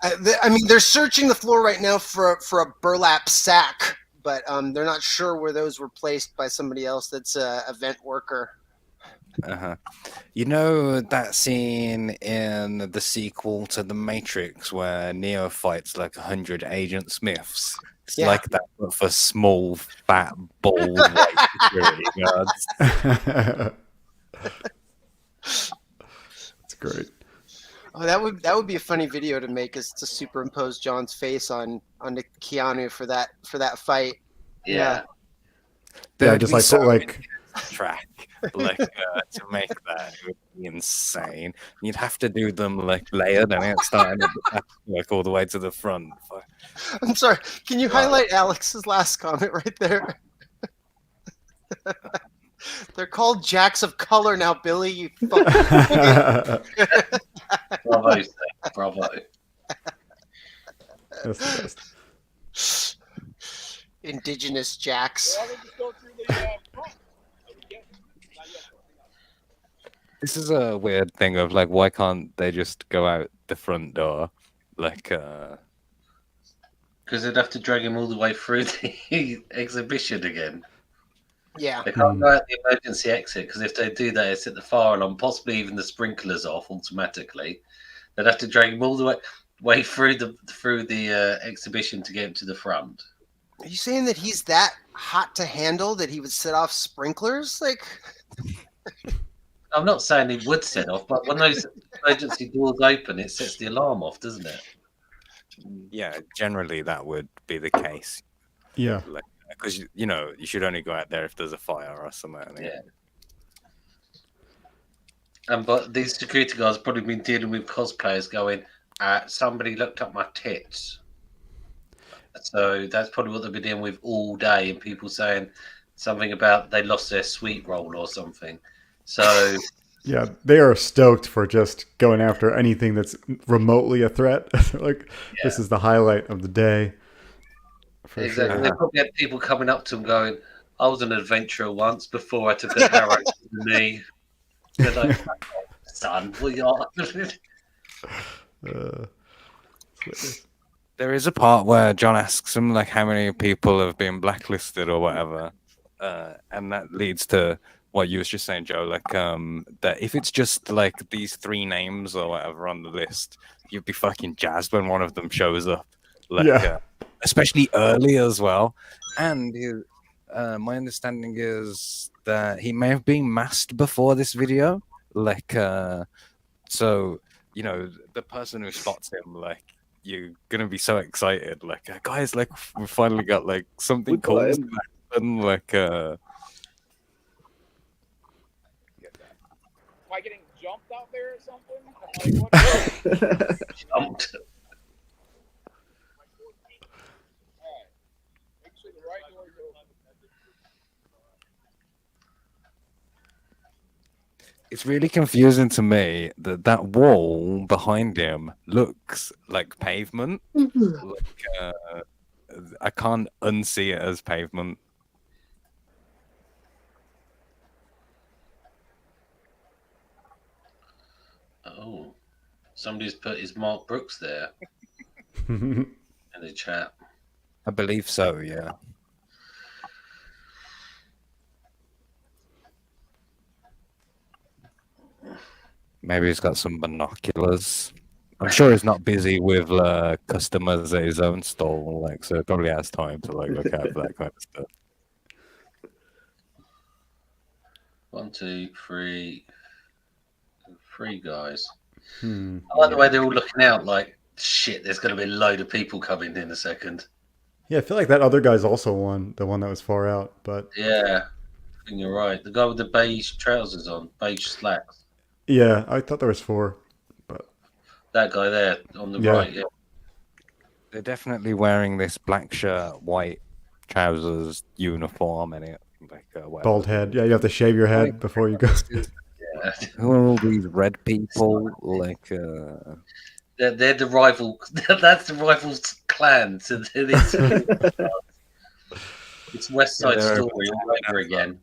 I mean, they're searching the floor right now for a burlap sack, but they're not sure where those were placed by somebody else that's a event worker. You know that scene in the sequel to The Matrix where Neo fights like 100 Agent Smiths? It's like that, but for small, fat, bald white security guards. That's great. Oh, that would be a funny video to make, is to superimpose John's face onto Keanu for that fight. Yeah. Yeah, just like put like track like to make that, it would be insane. You'd have to do them like layered and it's starting at the back, like all the way to the front. I'm sorry, can you highlight Alex's last comment right there? They're called jacks of color now, Billy. You Bravo, bravo. That's the best. Indigenous jacks. This is a weird thing of like, why can't they just go out the front door? Like, because they'd have to drag him all the way through the exhibition again. Yeah. They can't go out the emergency exit, because if they do that, it's at the fire alarm, possibly even the sprinklers off automatically. They'd have to drag him all the way through the exhibition to get him to the front. Are you saying that he's that hot to handle that he would set off sprinklers? Like, I'm not saying he would set off, but when those emergency doors open, it sets the alarm off, doesn't it? yeah, generally that would be the case. Yeah. Like, because you know, you should only go out there if there's a fire or something. Yeah. But these security guards have probably been dealing with cosplayers going, somebody looked up my tits. So that's probably what they've been dealing with all day, and people saying something about they lost their sweet roll or something. So Yeah, they are stoked for just going after anything that's remotely a threat. Like, this is the highlight of the day. For Exactly. sure. They probably had people coming up to them going, I was an adventurer once before I took an arrow to the knee. They're like, son, what you are? There is a part where John asks him like how many people have been blacklisted or whatever, and that leads to what you was just saying, Joe. Like, that if it's just like these 3 names or whatever on the list, you'd be fucking jazzed when one of them shows up. Like, Yeah. especially early as well. And my understanding is that he may have been masked before this video. Like, so you know, the person who spots him, like, you're gonna be so excited. Like, guys, like, we finally got like something cool. And like, Am I getting jumped out there or something? Like, what? Jumped. Alright. Make sure the right door is open. it's really confusing to me that that wall behind him looks like pavement. Like, I can't unsee it as pavement. Oh, somebody's put his Mark Brooks there in the chat. I believe so, yeah. Maybe he's got some binoculars. I'm sure he's not busy with customers at his own stall, like, so he probably has time to like look out for that kind of stuff. 1, 2, 3, 3 guys. Hmm. I like the way they're all looking out like, shit, there's going to be a load of people coming in a second. Yeah, I feel like that other guy's also the one that was far out, but Yeah, I think you're right. The guy with the beige trousers on, beige slacks. yeah, I thought there was 4. That guy there on the Yeah. right, yeah. They're definitely wearing this black shirt, white trousers, uniform, and it like whatever. Bald head. Yeah, you have to shave your head before you go. Yeah. Who are all these red people? Like, They're the rival. That's the rivals clan. So it's West Side Yeah, Story all over again.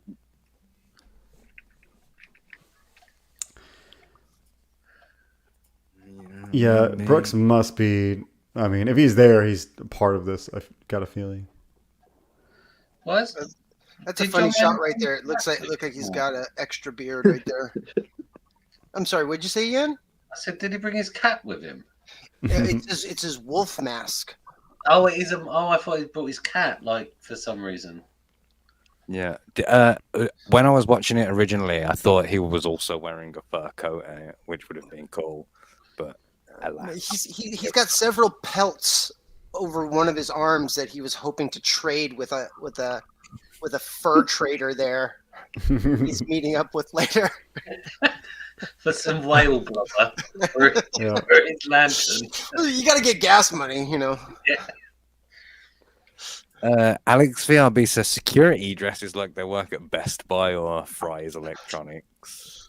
Yeah, Brooks must be. I mean, if he's there, he's part of this. I've got a feeling. What? That's a Did funny John shot Lennon- right there. It looks like he's got an extra beard right there. I'm sorry, what'd you say, Ian? I said, did he bring his cat with him? It's his wolf mask. Oh, it is. Oh, I thought he brought his cat. Like for some reason. yeah. When I was watching it originally, I thought he was also wearing a fur coat, which would have been cool. But alas. He's got several pelts over one of his arms that he was hoping to trade with a fur trader there. He's meeting up with later. For some whale blubber for his lantern. You got to get gas money, you know. Yeah. Alex VRB says security dresses like they work at Best Buy or Fry's Electronics.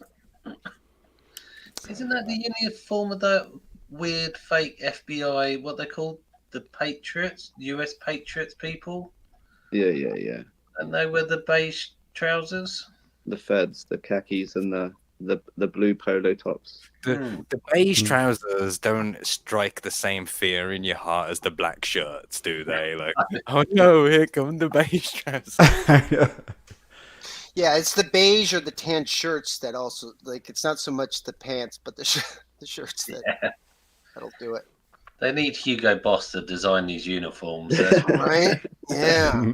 Isn't that the uniform of that weird fake FBI? What they called the Patriots, U.S. Patriots people, Yeah. and they wear the beige trousers. The feds, the khakis, and the blue polo tops. The beige trousers don't strike the same fear in your heart as the black shirts, do they? Like, oh no, here come the beige trousers. Yeah, it's the beige or the tan shirts that also like. It's not so much the pants, but the shirts that'll do it. They need Hugo Boss to design these uniforms. Right? Yeah.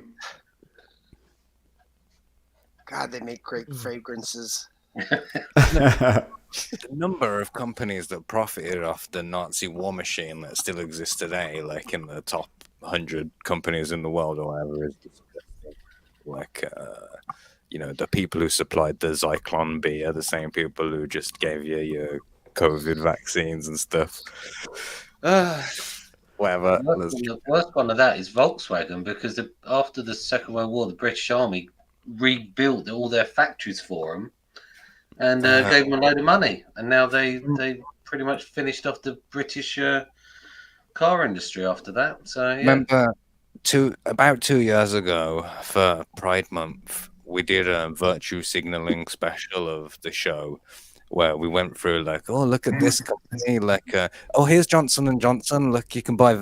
God, they make great fragrances. The number of companies that profited off the Nazi war machine that still exists today, like in the top 100 companies in the world or whatever, is disgusting. Like, you know, the people who supplied the Zyklon B are the same people who just gave you your COVID vaccines and stuff. Whatever. The worst one of that is Volkswagen, because after the Second World War, the British Army rebuilt all their factories for them, and gave them a load of money, and now they pretty much finished off the British car industry after that. So yeah. Remember, about 2 years ago for Pride Month, we did a virtue signaling special of the show, where we went through like, oh, look at this company, like, oh, here's Johnson and Johnson. Look, you can buy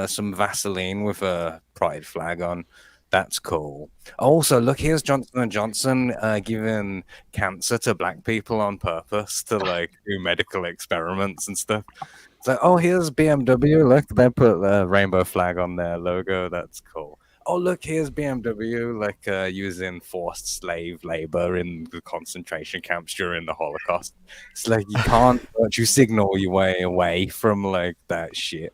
some Vaseline with a pride flag on. That's cool. Also, look, here's Johnson and Johnson giving cancer to black people on purpose to like do medical experiments and stuff. It's like, oh, here's BMW. Look, they put the rainbow flag on their logo. That's cool. Oh, look, here's BMW, like using forced slave labor in the concentration camps during the Holocaust. It's like you can't virtue signal your way away from like that shit.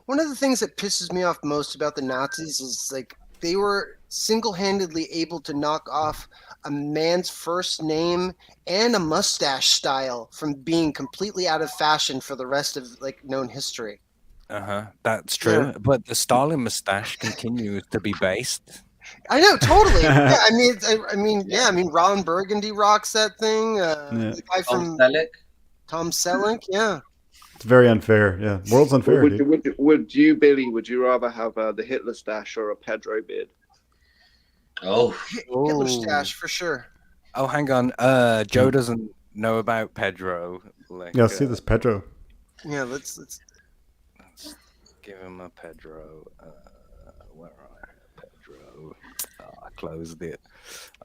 One of the things that pisses me off most about the Nazis is like they were single-handedly able to knock off a man's first name and a mustache style from being completely out of fashion for the rest of like known history. That's true. Yeah. But the Stalin mustache continues to be based. I know, totally. Yeah, I mean, Ron Burgundy rocks that thing. The guy from Tom Selleck, yeah. It's very unfair. Yeah, world's unfair. Would you, Billy? Would you rather have the Hitler stash or a Pedro beard? Hitler stash for sure. Oh, hang on. Joe doesn't know about Pedro. Like, Yeah, see this Pedro. Yeah, let's give him a Pedro. Where are you, Pedro? Oh, I closed it.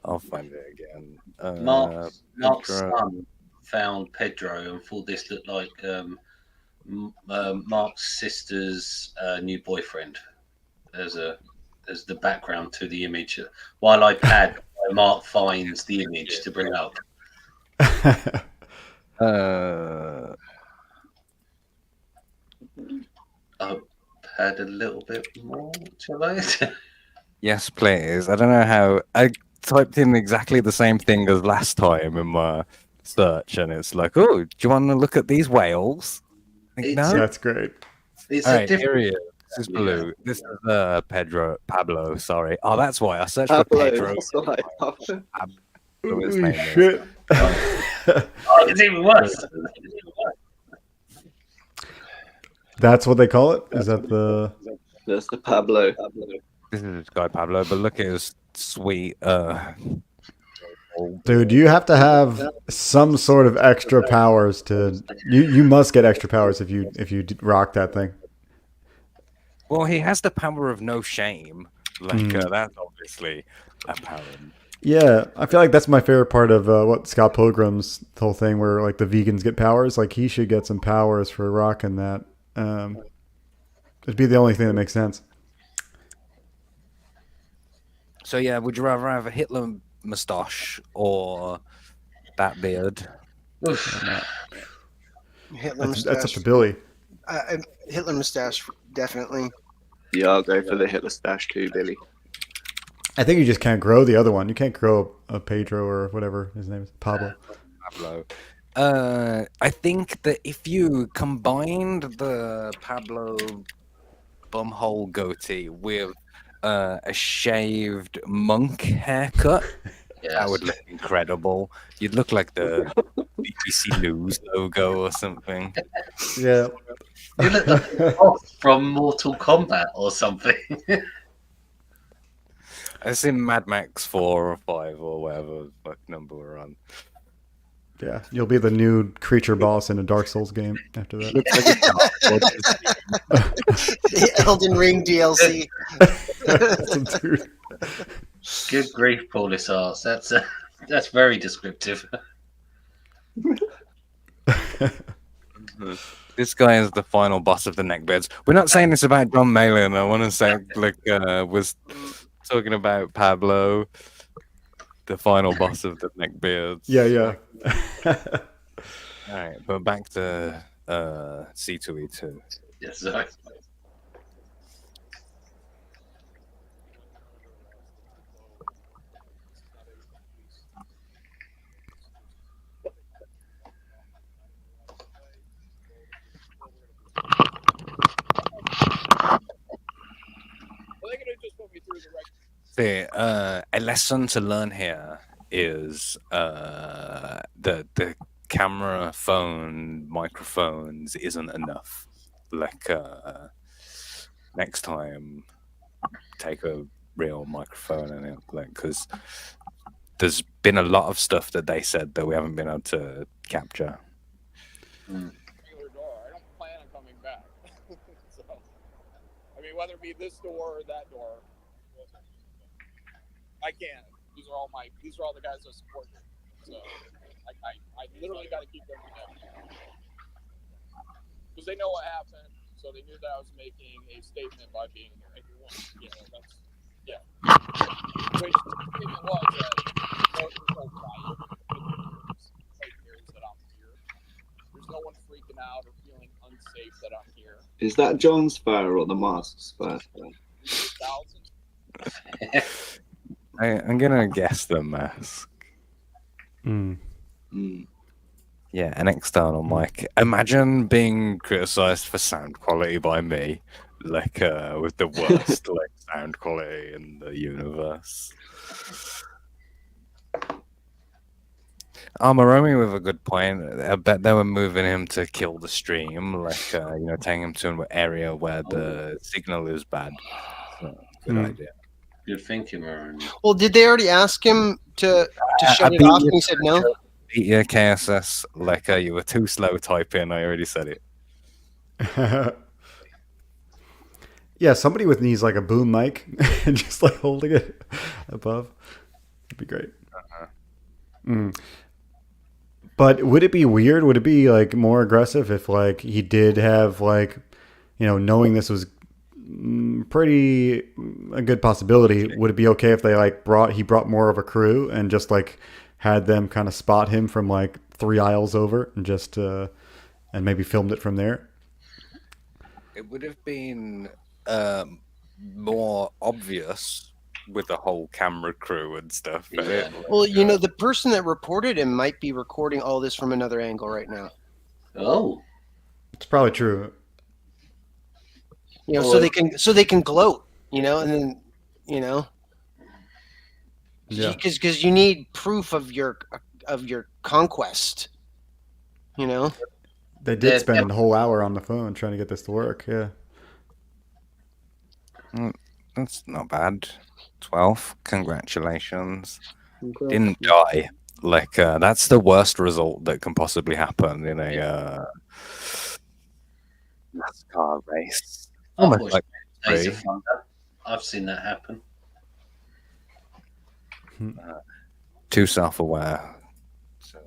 I'll find it again. Mark's Pedro. son found Pedro and thought this looked like Mark's sister's new boyfriend. There's the background to the image. While I pad, Mark finds the image to bring up. I'll pad a little bit more, shall I? Yes, please. I don't know how. I typed in exactly the same thing as last time in my search, and it's like, oh, do you want to look at these whales? No, That's great. It's all a right, here different. he is. This is Blue. This is Pablo. Sorry. Oh, that's why I searched for Pablo, Pedro. sorry. Pablo, his name is. Shit. Oh, it's even worse. That's what they call it? Is that the... That's the Pablo. This is this guy Pablo, but look at his sweet. Dude, you have to have some sort of extra powers to... You must get extra powers if you rock that thing. Well, he has the power of no shame. Like that's obviously apparent. Yeah, I feel like that's my favorite part of what Scott Pilgrim's whole thing, where like the vegans get powers. Like he should get some powers for rocking that. It'd be the only thing that makes sense. So yeah, would you rather have a Hitler mustache or that beard? Hitler mustache. That's up to Billy. Hitler mustache, definitely. Yeah, I'll go for the Hitler stash too, Billy. I think you just can't grow the other one. You can't grow a Pedro or whatever his name is, Pablo. I think that if you combined the Pablo bumhole goatee with a shaved monk haircut, that would look incredible. You'd look like the BBC News logo or something. Yeah. You look like a boss from Mortal Kombat or something. It's in Mad Max 4 or 5 or whatever fuck number we're on. Yeah, you'll be the new creature boss in a Dark Souls game after that. The Elden Ring DLC. Dude. Good grief, Paulus Arts. That's very descriptive. This guy is the final boss of the neckbeards. We're not saying this about John Malin. I want to say, like, was talking about Pablo, the final boss of the neckbeards. Yeah. All right, but back to C2E2. Yes, sorry. A lesson to learn here is the camera, phone, microphones isn't enough. Like next time, take a real microphone and it, like, because there's been a lot of stuff that they said that we haven't been able to capture. Regular door. I don't plan on coming back. So, I mean, whether it be this door or that door, I can't. These are all the guys that support me. So I literally got to keep them together because they know what happened. So they knew that I was making a statement by being here. You know, that's Which the statement was that there's no riot. Here's that I'm here. There's no one freaking out or feeling unsafe that I'm here. Is that John's fire or the mask's fire? I'm gonna guess the mask. Yeah, an external mic. Imagine being criticized for sound quality by me, like with the worst like sound quality in the universe. Maromi with a good point. I bet they were moving him to kill the stream, like taking him to an area where the signal is bad. So, good idea. Good thinking, Maromi. Well, did they already ask him to shut it off? And he said no. Yeah, KSS, like you were too slow typing. I already said it. Yeah, somebody with needs like a boom mic and just like holding it above. That'd be great. But would it be weird? Would it be like more aggressive if like he did have like, knowing this was pretty a good possibility? Would it be okay if they like brought more of a crew and just like had them kind of spot him from like 3 aisles over and just and maybe filmed it from there? It would have been more obvious with the whole camera crew and stuff. Yeah. Well, the person that reported him might be recording all this from another angle right now. Oh, it's probably true. So they can gloat, and then, yeah, because you need proof of your conquest, They did spend a whole hour on the phone trying to get this to work. Yeah. That's not bad. 12. Congratulations. Didn't die. Like that's the worst result that can possibly happen in a NASCAR race. Almost like I've seen that happen. Too self-aware. So,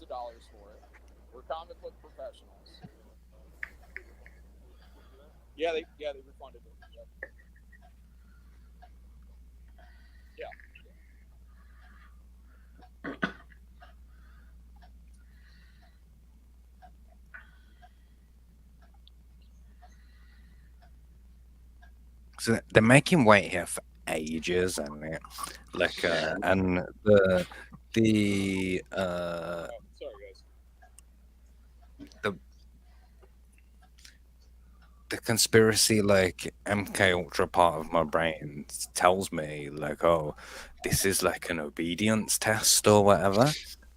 $2 for it. We're comic book professionals. Yeah, they refunded it. Yep. Yeah. So they're making wait here for ages, and and the Sorry, guys. The conspiracy, like MK Ultra part of my brain tells me like, oh, this is like an obedience test or whatever.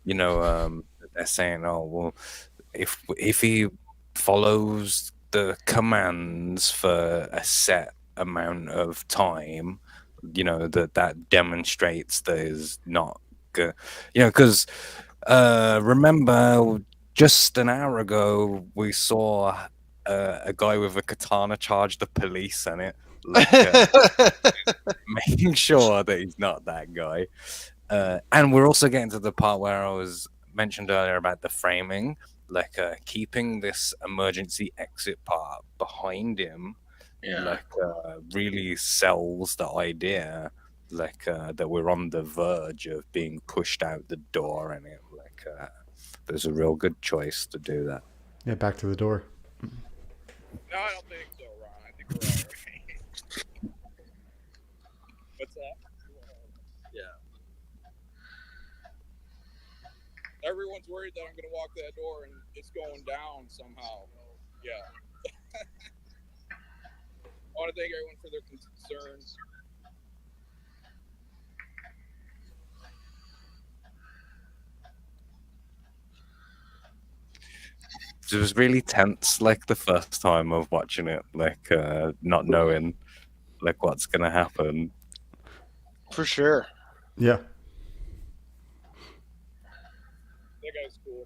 They're saying, oh well, if he follows the commands for a set amount of time, that demonstrates that is not good. Because remember, just an hour ago we saw a guy with a katana charge the police in it, like making sure that he's not that guy. And we're also getting to the part where I was mentioned earlier about the framing, like keeping this emergency exit part behind him, really sells the idea, that we're on the verge of being pushed out the door, and it there's a real good choice to do that. Yeah, back to the door. No, I don't think so, Ron. I think we're all right. What's that? Yeah. Everyone's worried that I'm going to walk that door and it's going down somehow. Yeah. I want to thank everyone for their concerns. it was really tense, like the first time of watching it, like not knowing like what's gonna happen. For sure. Yeah. That guy's cool.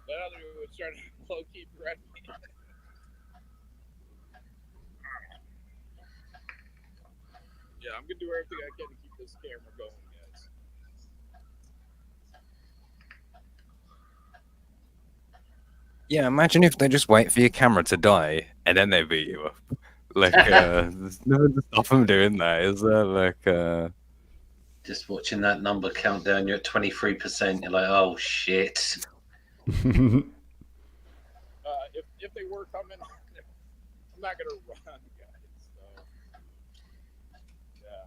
That other dude was trying to low key threaten me. Yeah, I'm gonna do everything I can to keep this camera going, guys. Yeah, imagine if they just wait for your camera to die and then they beat you up. Like, there's nothing to stop them doing that, is there? Like, Just watching that number count down, you're at 23%. You're like, oh shit. If they were coming, I'm not gonna run, guys. So, yeah.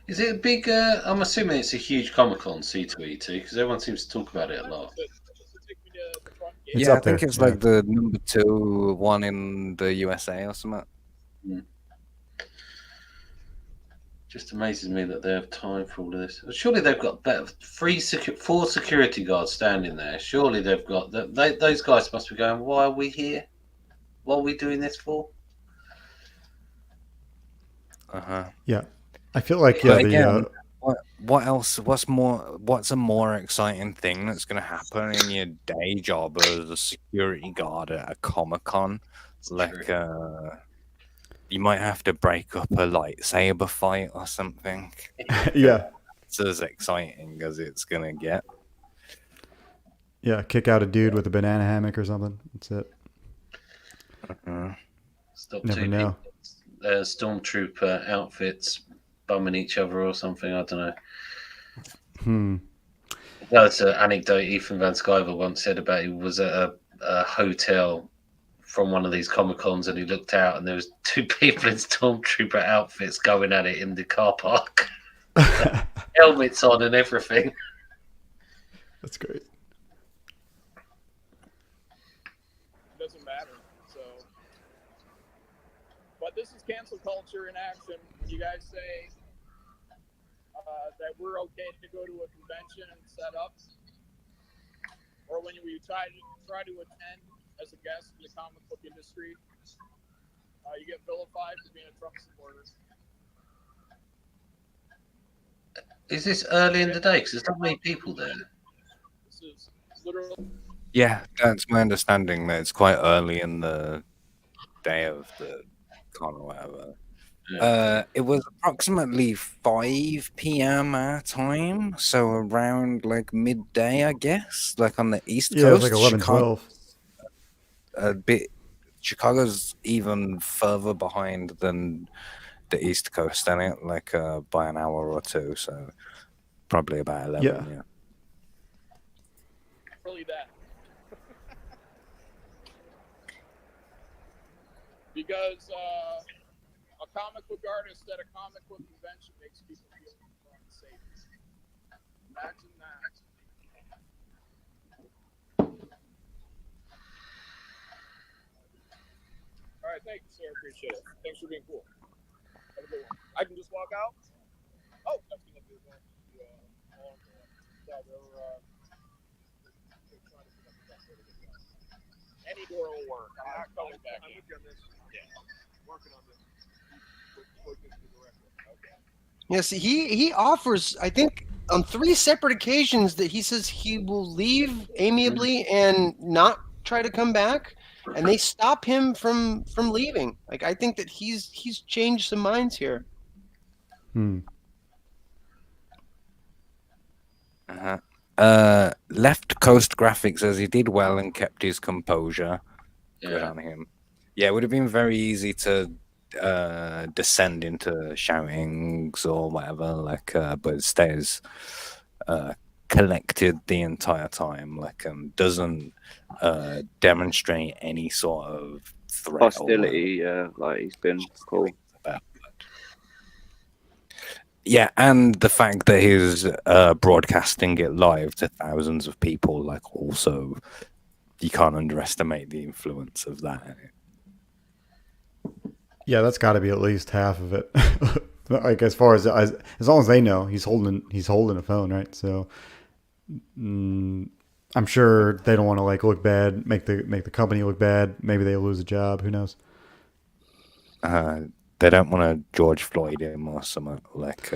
Is it a big? I'm assuming it's a huge Comic-Con, C2E2, because everyone seems to talk about it a lot. It's yeah, up I think there, it's yeah. like the number 2 one in the USA or something. Just amazes me that they have time for all of this. Surely they've got better 4 security guards standing there. Surely they've got those guys must be going. Why are we here? What are we doing this for? Yeah. I feel like But again, what else? What's a more exciting thing that's going to happen in your day job as a security guard at a Comic-Con? Like, you might have to break up a lightsaber fight or something. Yeah. It's as exciting as it's going to get. Yeah, kick out a dude with a banana hammock or something. That's it. Stop Never two know. people, stormtrooper outfits bumming each other or something. I don't know. That's an anecdote Ethan Van Sciver once said about he was at a hotel from one of these Comic-Cons and he looked out and there was 2 people in stormtrooper outfits going at it in the car park. Helmets on and everything. That's great. It doesn't matter. So, but this is cancel culture in action. When you guys say that we're okay to go to a convention and set up, or when we try to attend as a guest in the comic book industry, you get vilified for being a Trump supporter. Is this early in the day? Because there's not many people there. This is literally. Yeah, that's my understanding. That it's quite early in the day of the con or whatever. It was approximately 5 p.m. our time, so around like midday, I guess, like on the East Yeah, it was Coast. like 11, Chicago, 12. a bit. Chicago's even further behind than the East Coast, isn't it? Like by an hour or two, so probably about 11. Yeah. Really that. Because a comic book artist at a comic book convention makes people feel unsafe. Imagine that. All right, thank you, sir. Appreciate it. Thanks for being cool. Have a good one. I can just walk out. Oh, that's gonna be one. Any door will work. I'm not coming back. I'm working on this. Yeah, working on this. Okay. Yes, he offers, I think, on 3 separate occasions that he says he will leave amiably and not try to come back, and they stop him from leaving. Like, I think that he's changed some minds here. Left Coast Graphics says he did well and kept his composure. Good on him. Yeah, it would have been very easy to descend into shoutings or whatever, like, but it stays collected the entire time, like, doesn't demonstrate any sort of threat hostility. Yeah, like he's been cool. Yeah, and the fact that he's broadcasting it live to thousands of people, like, also, you can't underestimate the influence of that. Yeah, that's got to be at least half of it. Like as far as long as they know, he's holding a phone, right? So I'm sure they don't want to like look bad, make the company look bad. Maybe they lose a job. Who knows? They don't want to George Floyd him or something like.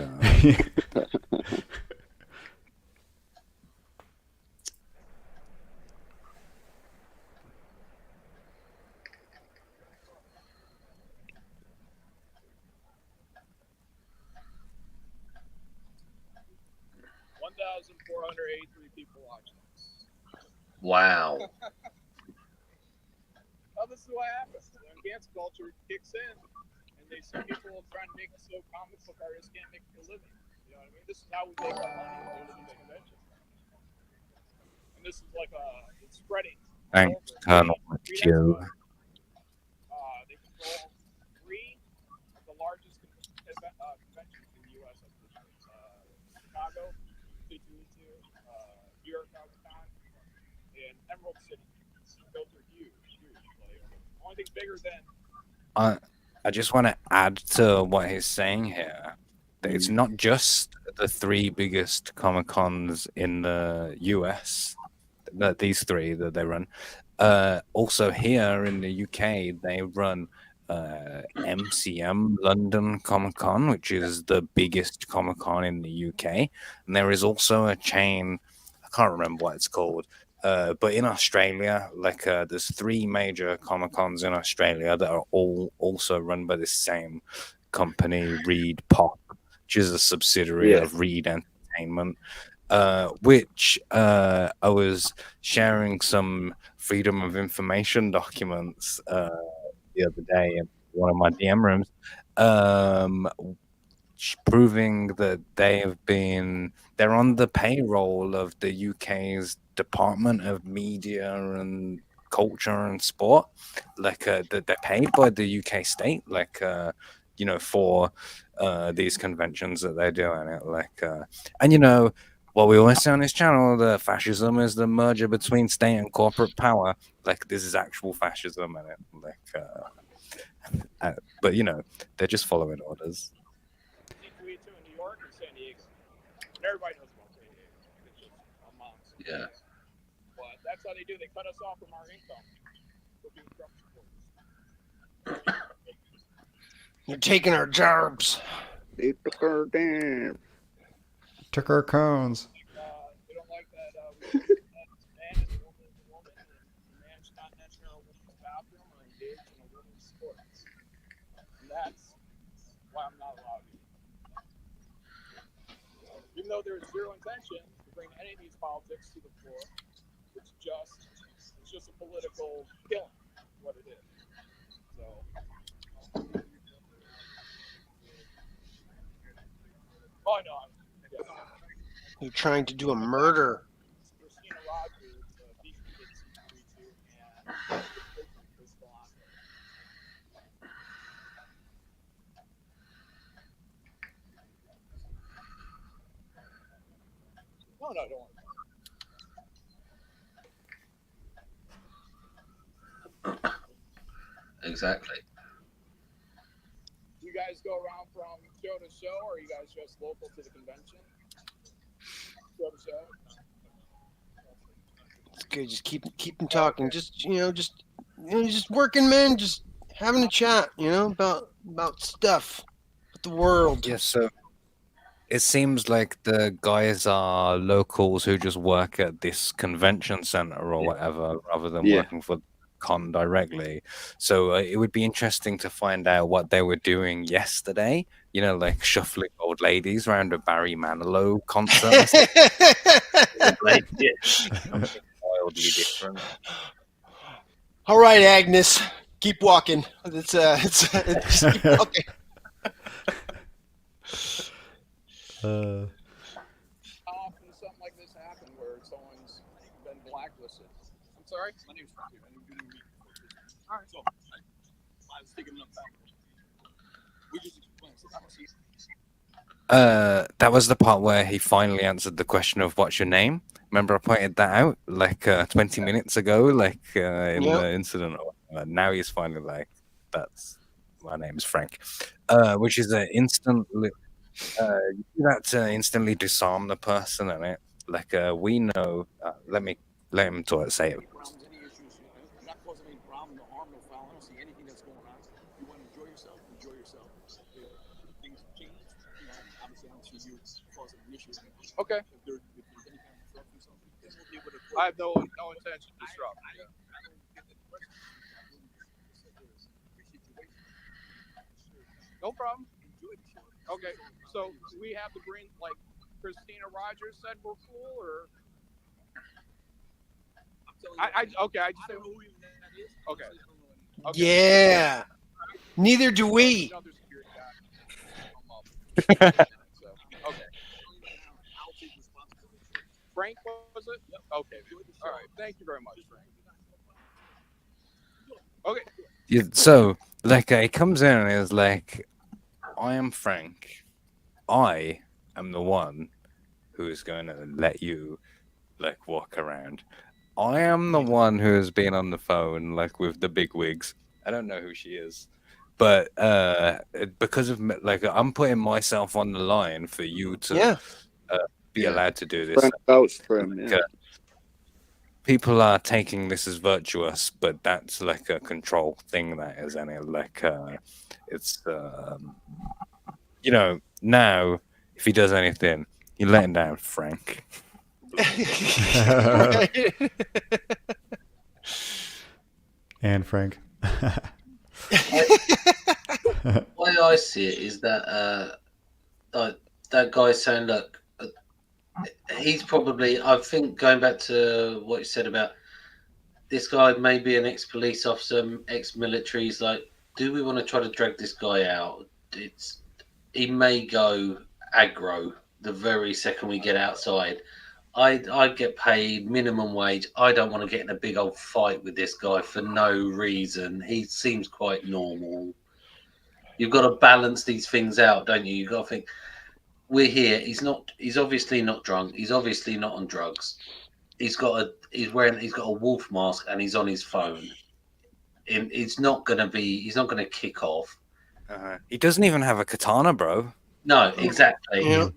People watching this. Wow. Well, this is what happens when cancel culture kicks in, and they see people trying to make it so comic book artists can't make a living. You know what I mean? This is how we make our money doing these conventions. And this is like it's spreading. Thanks, Colonel Joe. They control 3 of the largest conventions in the U.S. Chicago, C2E2, New York Comic Con, and Emerald City. Those are huge. Like, only thing bigger than. I just want to add to what he's saying here that it's not just the 3 biggest Comic Cons in the US, that these 3 that they run. Also here in the UK, they run MCM London Comic Con, which is the biggest Comic Con in the UK, and there is also a chain. I can't remember what it's called. But in Australia, like there's 3 major Comic Cons in Australia that are all also run by the same company, Reed Pop, which is a subsidiary of Reed Entertainment. Which I was sharing some Freedom of Information documents the other day in one of my DM rooms, proving that they're on the payroll of the UK's Department of Media and Culture and Sport, like that they're paid by the UK state, like for these conventions that they're doing it, like and what we always say on this channel, the fascism is the merger between state and corporate power. Like this is actual fascism in it, like but they're just following orders. C2E2 in New York and San Diego. And everybody knows about San Diego. It's just a monster. Yeah. But that's how they do. They cut us off from our income. We're being Trump supporters. You're taking our jobs. They took our damn. Took our cones. They don't like that. Man is a woman is a woman, and the man should not enter a woman's bathroom or engage in a woman's sports. And that's why I'm not allowed to. Even though there's zero intention to bring any of these politics to the floor, it's just a political killing, what it is. So. Oh no. You're trying to do a murder. Christina Rogers, defeated C2E2, and is still on there. No, don't worry. Exactly. You guys go around from show to show, or are you guys just local to the convention? Show to show. It's good. Just keep them talking. Just working, man. Just having a chat. About stuff, about the world. Yes, so it seems like the guys are locals who just work at this convention center or whatever, rather than working for con directly. So it would be interesting to find out what they were doing yesterday. Like shuffling old ladies around a Barry Manilow concert. Like, something wildly different. All right, Agnes, keep walking. It's just keep walking. How often does something like this happen where someone's been blacklisted? I'm sorry? My name's Rocky. All right, so I was taking enough time. We just explained. That was the part where he finally answered the question of what's your name. Remember I pointed that out like 20 minutes ago, like in the incident. Now he's finally like, that's my name is Frank, which is an instantly you do that to instantly disarm the person in it. Like we know. Let him say it. Okay. I have no intention to disrupt. No problem. Okay, so we have to bring like Christina Rogers said we're cool, or I just don't know who even that is. Okay. Yeah. Neither do we. Okay. Frank, was it? Okay. All right. Thank you very much, Frank. Okay. Yeah, so like it comes in and is like, I am Frank. I am the one who is going to let you like walk around. I am the one who has been on the phone like with the big wigs. I don't know who she is, but because of like I'm putting myself on the line for you to be allowed to do this. Frank vouched for him, yeah. People are taking this as virtuous, but that's like a control thing. That is, and it's you know, now if he does anything, you let him down, Frank. And Frank. The way I see it is that that guy's saying, look, he's probably, I think, going back to what you said about this guy may be an ex-police officer, ex-military. He's like, do we want to try to drag this guy out? He may go aggro the very second we get outside. I get paid minimum wage. I don't want to get in a big old fight with this guy for no reason. He seems quite normal. You've got to balance these things out, don't you? You've got to think, we're here. He's obviously not drunk. He's obviously not on drugs. He's got a wolf mask and he's on his phone. He's not going to kick off. He doesn't even have a katana, bro. No, exactly. Yeah.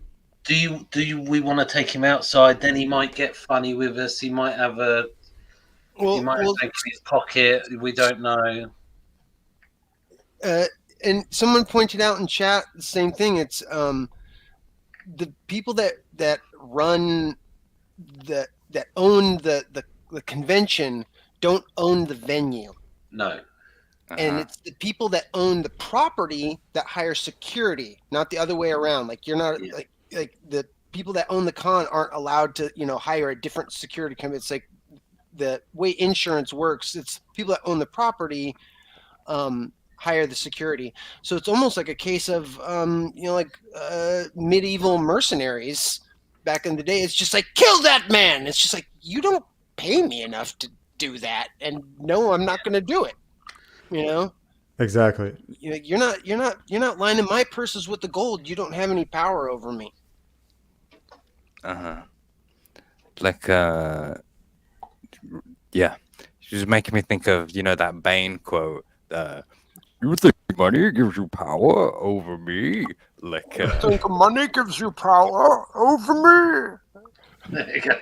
We want to take him outside? Then he might get funny with us. He might have he might have something in his pocket. We don't know. And someone pointed out in chat the same thing. It's the people that run that own the convention don't own the venue. No. And it's the people that own the property that hire security, not the other way around. Like you're not like the people that own the con aren't allowed to, hire a different security company. It's like the way insurance works. It's people that own the property hire the security. So it's almost like a case of medieval mercenaries back in the day. It's just like, kill that man. It's just like, you don't pay me enough to do that, and no, I'm not going to do it. Exactly. You're not lining my purses with the gold. You don't have any power over me. Like yeah, she's making me think of that Bane quote. You think money gives you power over me? Like you think money gives you power over me? There you go.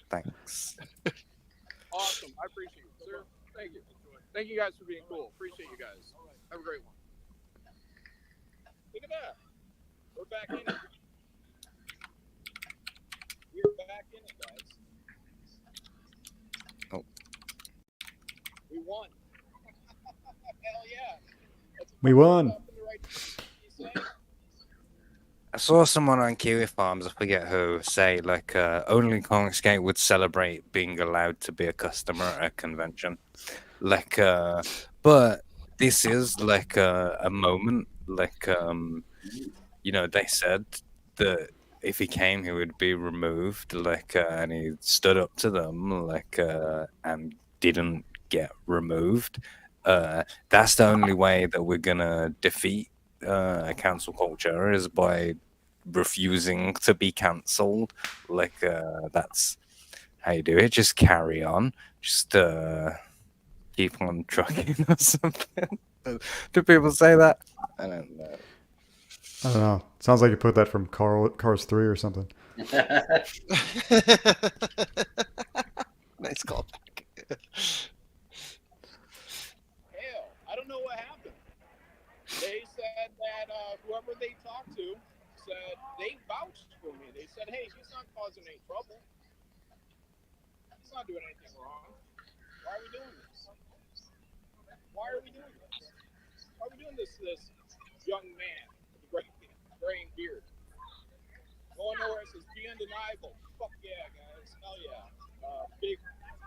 Thanks. Awesome. I appreciate it, sir. Thank you. Thank you guys for being cool. Appreciate you guys. Have a great one. Look at that. We're back in it. We're back in it, guys. Oh. We won. Hell yeah. We won. I saw someone on Kiwi Farms, I forget who, say like only Comic Skate would celebrate being allowed to be a customer at a convention. Like but this is like a moment, like they said that if he came he would be removed, like and he stood up to them, like and didn't get removed. That's the only way that we're gonna defeat cancel culture, is by refusing to be cancelled. Like that's how you do it. Just carry on. Just keep on trucking or something. Do people say that? I don't know. I don't know. Sounds like you put that from Cars 3 or something. Nice callback. Hell, I don't know what happened. They said that whoever they talked to said they vouched for me. They said, hey, he's not causing any trouble. He's not doing anything wrong. Why are we doing this? Why are we doing this? Why are we doing this to this young man with a graying beard? Going nowhere says, be undeniable. Fuck yeah, guys. Hell yeah.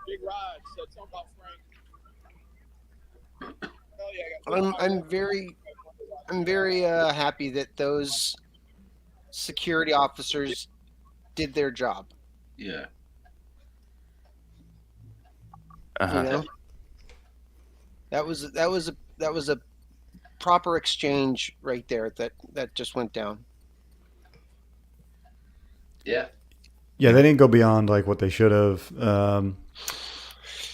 Big Rod said something about Frank. Hell yeah, guys. I'm very happy that those security officers did their job. Yeah. You know, that was a proper exchange right there that just went down. Yeah. Yeah, they didn't go beyond like what they should have.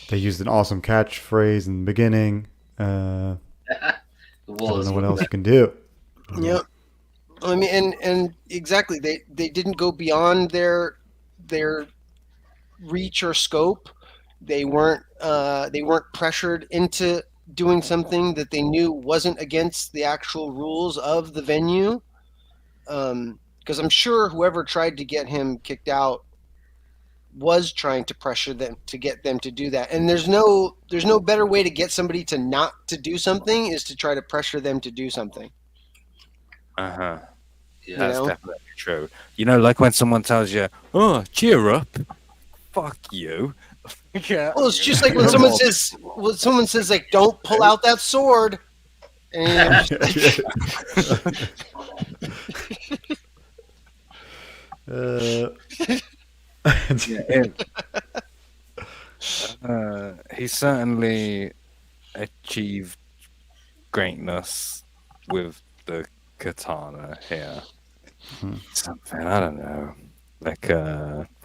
They used an awesome catchphrase in the beginning. I don't know what else you can do. Yeah, I mean, and exactly, they didn't go beyond their reach or scope. They weren't pressured into doing something that they knew wasn't against the actual rules of the venue. Because I'm sure whoever tried to get him kicked out was trying to pressure them to get them to do that. And there's no better way to get somebody to not to do something is to try to pressure them to do something. Yeah, You that's know? definitely true. You know, like when someone tells you, "Oh, cheer up," fuck you. Yeah. Well, it's just like when someone says like, "Don't pull out that sword," and he certainly achieved greatness with the katana here. Something, I don't know. Like,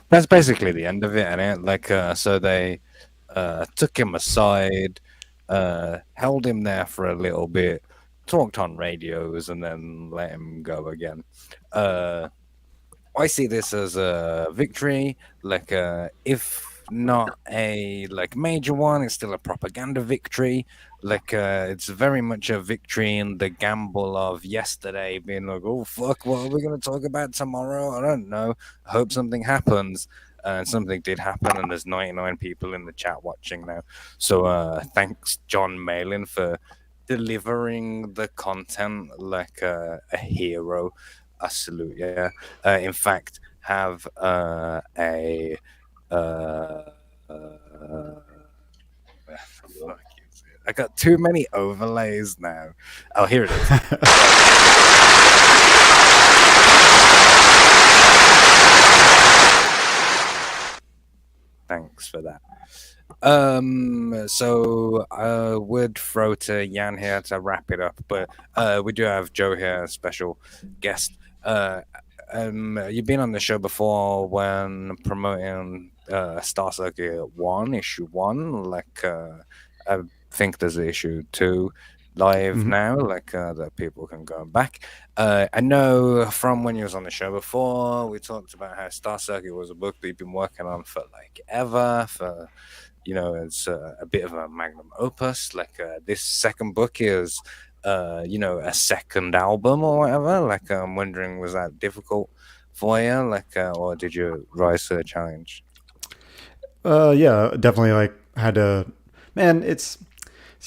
that's basically the end of it, and like, so they took him aside, held him there for a little bit, talked on radios, and then let him go again. I see this as a victory, like if not a like major one, it's still a propaganda victory. Like it's very much a victory in the gamble of yesterday being like, oh fuck, what are we gonna talk about tomorrow? I don't know. I hope something happens. And something did happen, and there's 99 people in the chat watching now. So thanks, John Malin, for delivering the content like a hero. I salute you. In fact, have a I got too many overlays now. Oh, here it is. Thanks for that. So I would throw to Jan here to wrap it up, but we do have Joe here, a special guest. You've been on the show before when promoting Star Circuit 1, issue 1. Like, I think there's issue 2 live now, like that people can go back. I know from when you was on the show before, we talked about how Star Circuit was a book that you've been working on for like ever, for you know, it's a bit of a magnum opus. Like this second book is you know, a second album or whatever. Like I'm wondering, was that difficult for you? Like or did you rise to the challenge? Yeah, definitely. Like had to, man. It's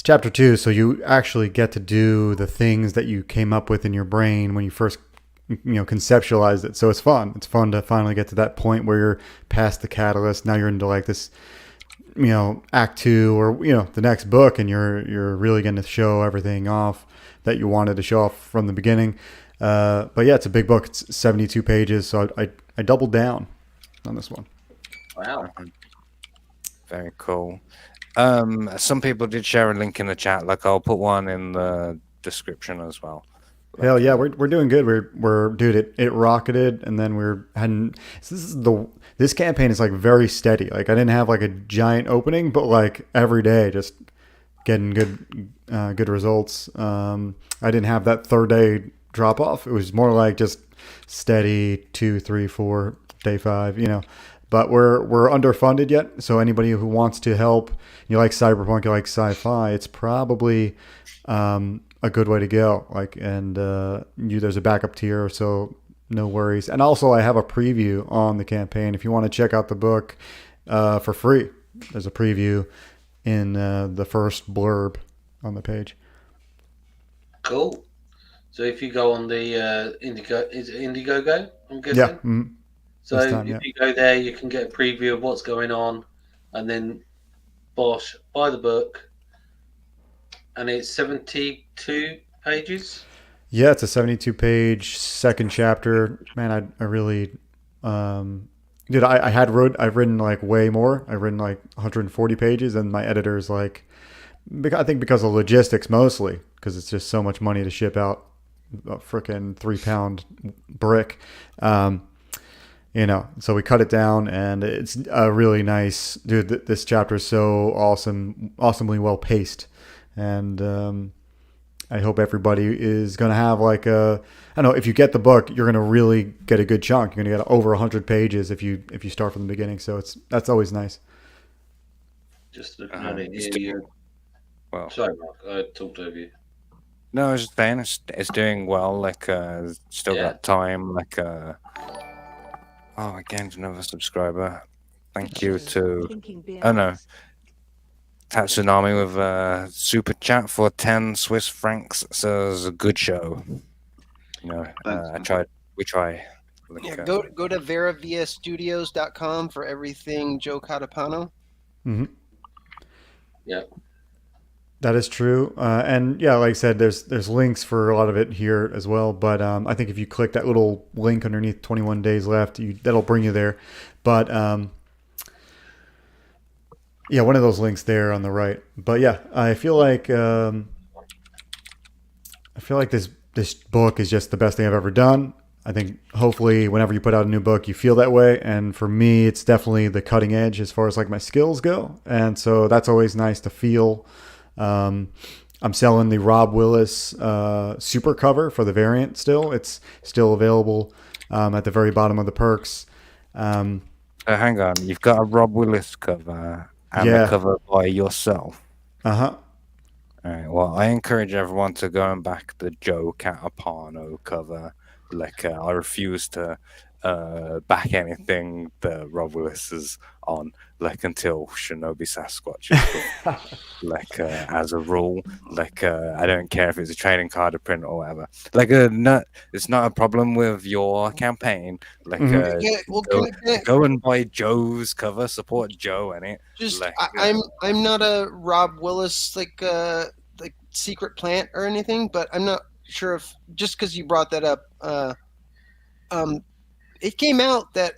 chapter 2, so you actually get to do the things that you came up with in your brain when you first, you know, conceptualized it. So it's fun. It's fun to finally get to that point where you're past the catalyst. Now you're into like this, you know, act 2 or, you know, the next book, and you're really getting to show everything off that you wanted to show off from the beginning. But yeah, it's a big book. It's 72 pages, so I doubled down on this one. Wow. Very cool. Some people did share a link in the chat. Like I'll put one in the description as well. Hell yeah, we're doing good. We're dude, it rocketed, and then we're heading. This campaign is like very steady. Like I didn't have like a giant opening, but like every day, just getting good results. I didn't have that third day drop off. It was more like just steady 2, 3, 4, day 5, But we're underfunded yet, so anybody who wants to help, you like cyberpunk, you like sci-fi, it's probably a good way to go. There's a backup tier, so no worries. And also, I have a preview on the campaign. If you want to check out the book for free, there's a preview in the first blurb on the page. Cool. So if you go on the Indiegogo, I'm guessing? Yeah. Mm-hmm. So if you go there, you can get a preview of what's going on, and then buy the book, and it's 72 pages. Yeah, it's a 72-page second chapter. Man, I really, dude, I've written like way more. I've written like 140 pages, and my editor's like, I think because of logistics mostly, because it's just so much money to ship out a frickin' 3-pound brick. So we cut it down, and it's a really nice, dude. This chapter is so awesomely well paced, and I hope everybody is going to have I don't know, if you get the book, you're going to really get a good chunk. You're going to get over 100 pages if you start from the beginning. So that's always nice. Just looking at it here. Well, sorry, Mark, I talked over you. No, I was just saying it's doing well. Still got time. I gained another subscriber. Thank you to Tatsunami with a super chat for 10 Swiss francs. So it was a good show. We try. Go to veraviastudios.com for everything Joe Catapano. Mm-hmm. Yeah. That is true. And yeah, like I said, there's links for a lot of it here as well. But I think if you click that little link underneath 21 days left, that'll bring you there. But yeah, one of those links there on the right. But yeah, I feel like this book is just the best thing I've ever done. I think hopefully whenever you put out a new book, you feel that way. And for me, it's definitely the cutting edge as far as my skills go. And so that's always nice to feel. I'm selling the Rob Willis super cover for the variant still. It's still available at the very bottom of the perks. Hang on, you've got a Rob Willis cover and a cover by yourself. Uh-huh. All right, well, I encourage everyone to go and back the Joe Catapano cover. I refuse to back anything that Rob Willis is on, until Shinobi Sasquatch is as a rule. I don't care if it's a trading card, a print, or whatever. It's not a problem with your campaign. Go and buy Joe's cover, support Joe in it. I'm not a Rob Willis secret plant or anything, but I'm not sure if just because you brought that up, it came out that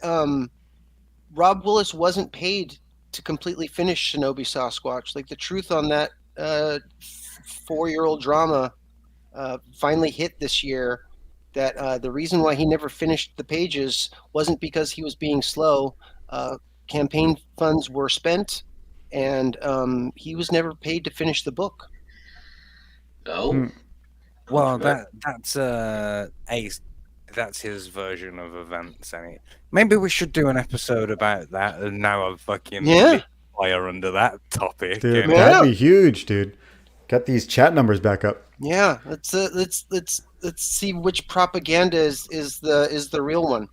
Rob Willis wasn't paid to completely finish Shinobi Sasquatch. The truth on that 4-year-old drama finally hit this year, that the reason why he never finished the pages wasn't because he was being slow. Campaign funds were spent, and he was never paid to finish the book. Oh. Well, that's his version of events. Maybe we should do an episode about that. And now I'm fucking fire under that topic. Dude, that'd be huge, dude. Get these chat numbers back up. Yeah, let's see which propaganda is the real one.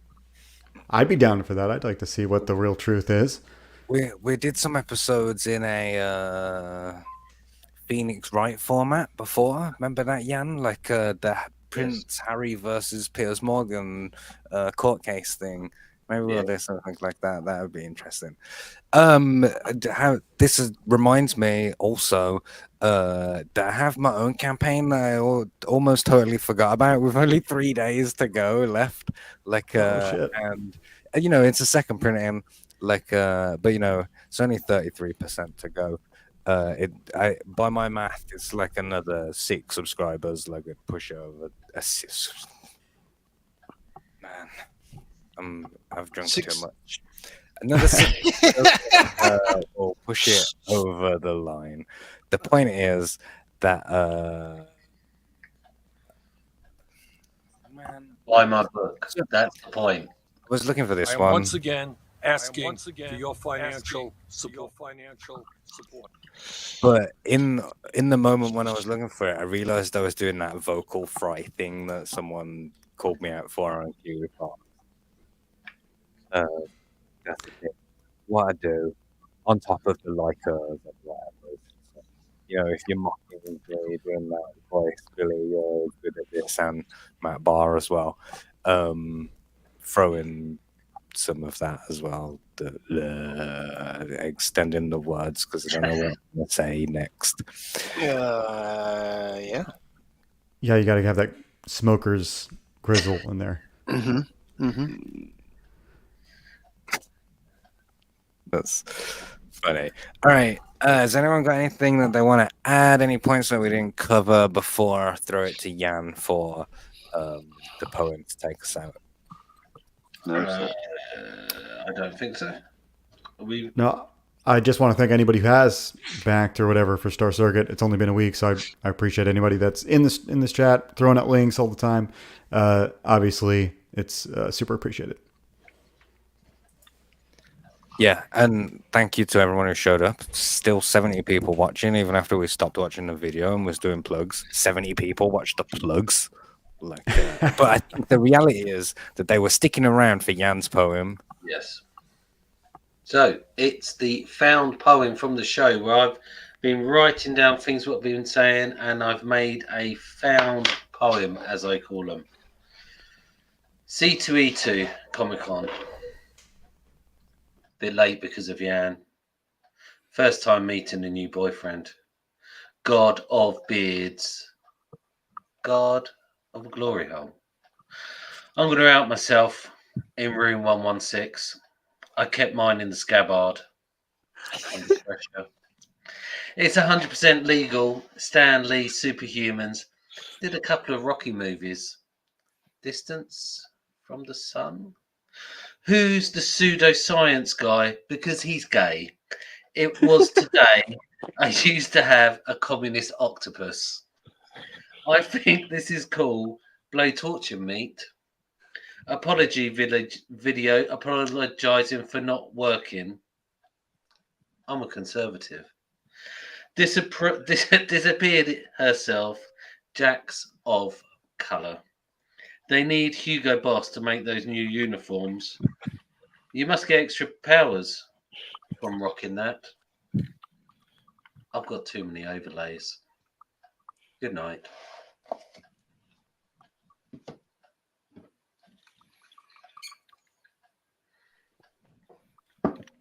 I'd be down for that. I'd like to see what the real truth is. We did some episodes in a Phoenix Wright format before. Remember that, Jan? The Prince Harry versus Piers Morgan court case thing. Maybe we'll do something like that. That would be interesting. Reminds me also that I have my own campaign that I almost totally forgot about. With only 3 days to go left. Shit. And it's a second printing. But it's only 33% to go. By my math, it's another 6 subscribers, a push over. Man, I've drunk too much. Another 6 will push it over the line. the point is that man, Buy my book. That's the point. I was looking for this I am one. once again asking for your financial support. But in the moment when I was looking for it, I realized I was doing that vocal fry thing that someone called me out for on Q. That's the thing. What I do on top of the likers and whatever. You know, if you're mocking me, you're doing that voice, Billy, you're good at this, and Matt Barr as well. Throw in some of that as well, extending the words because I don't know what I'm going to say next. Yeah. Yeah, you got to have that smoker's grizzle in there. That's funny. All right. Has anyone got anything that they want to add? Any points that we didn't cover before I throw it to Jan for the poem to take us out? I don't think so. No, I just want to thank anybody who has backed or whatever for Star Circuit. It's only been a week, so I appreciate anybody that's in this chat, throwing out links all the time. Obviously, it's super appreciated. Yeah, and thank you to everyone who showed up. Still 70 people watching, even after we stopped watching the video and was doing plugs. 70 people watched the plugs. But I think the reality is that they were sticking around for Jan's poem. Yes. So it's the found poem from the show where I've been writing down things what I've been saying, and I've made a found poem, as I call them. C2E2 Comic Con. Bit late because of Jan. First time meeting a new boyfriend. God of beards. God of a glory hole. I'm going to out myself in room 116. I kept mine in the scabbard. Under pressure. It's 100% legal. Stan Lee, Superhumans. Did a couple of Rocky movies. Distance from the Sun. Who's the pseudoscience guy? Because he's gay. It was today I used to have a communist octopus. I think this is cool. Blow torture meat. Apology video apologizing for not working. I'm a conservative. Disappeared herself. Jacks of colour. They need Hugo Boss to make those new uniforms. You must get extra powers from rocking that. I've got too many overlays. Good night.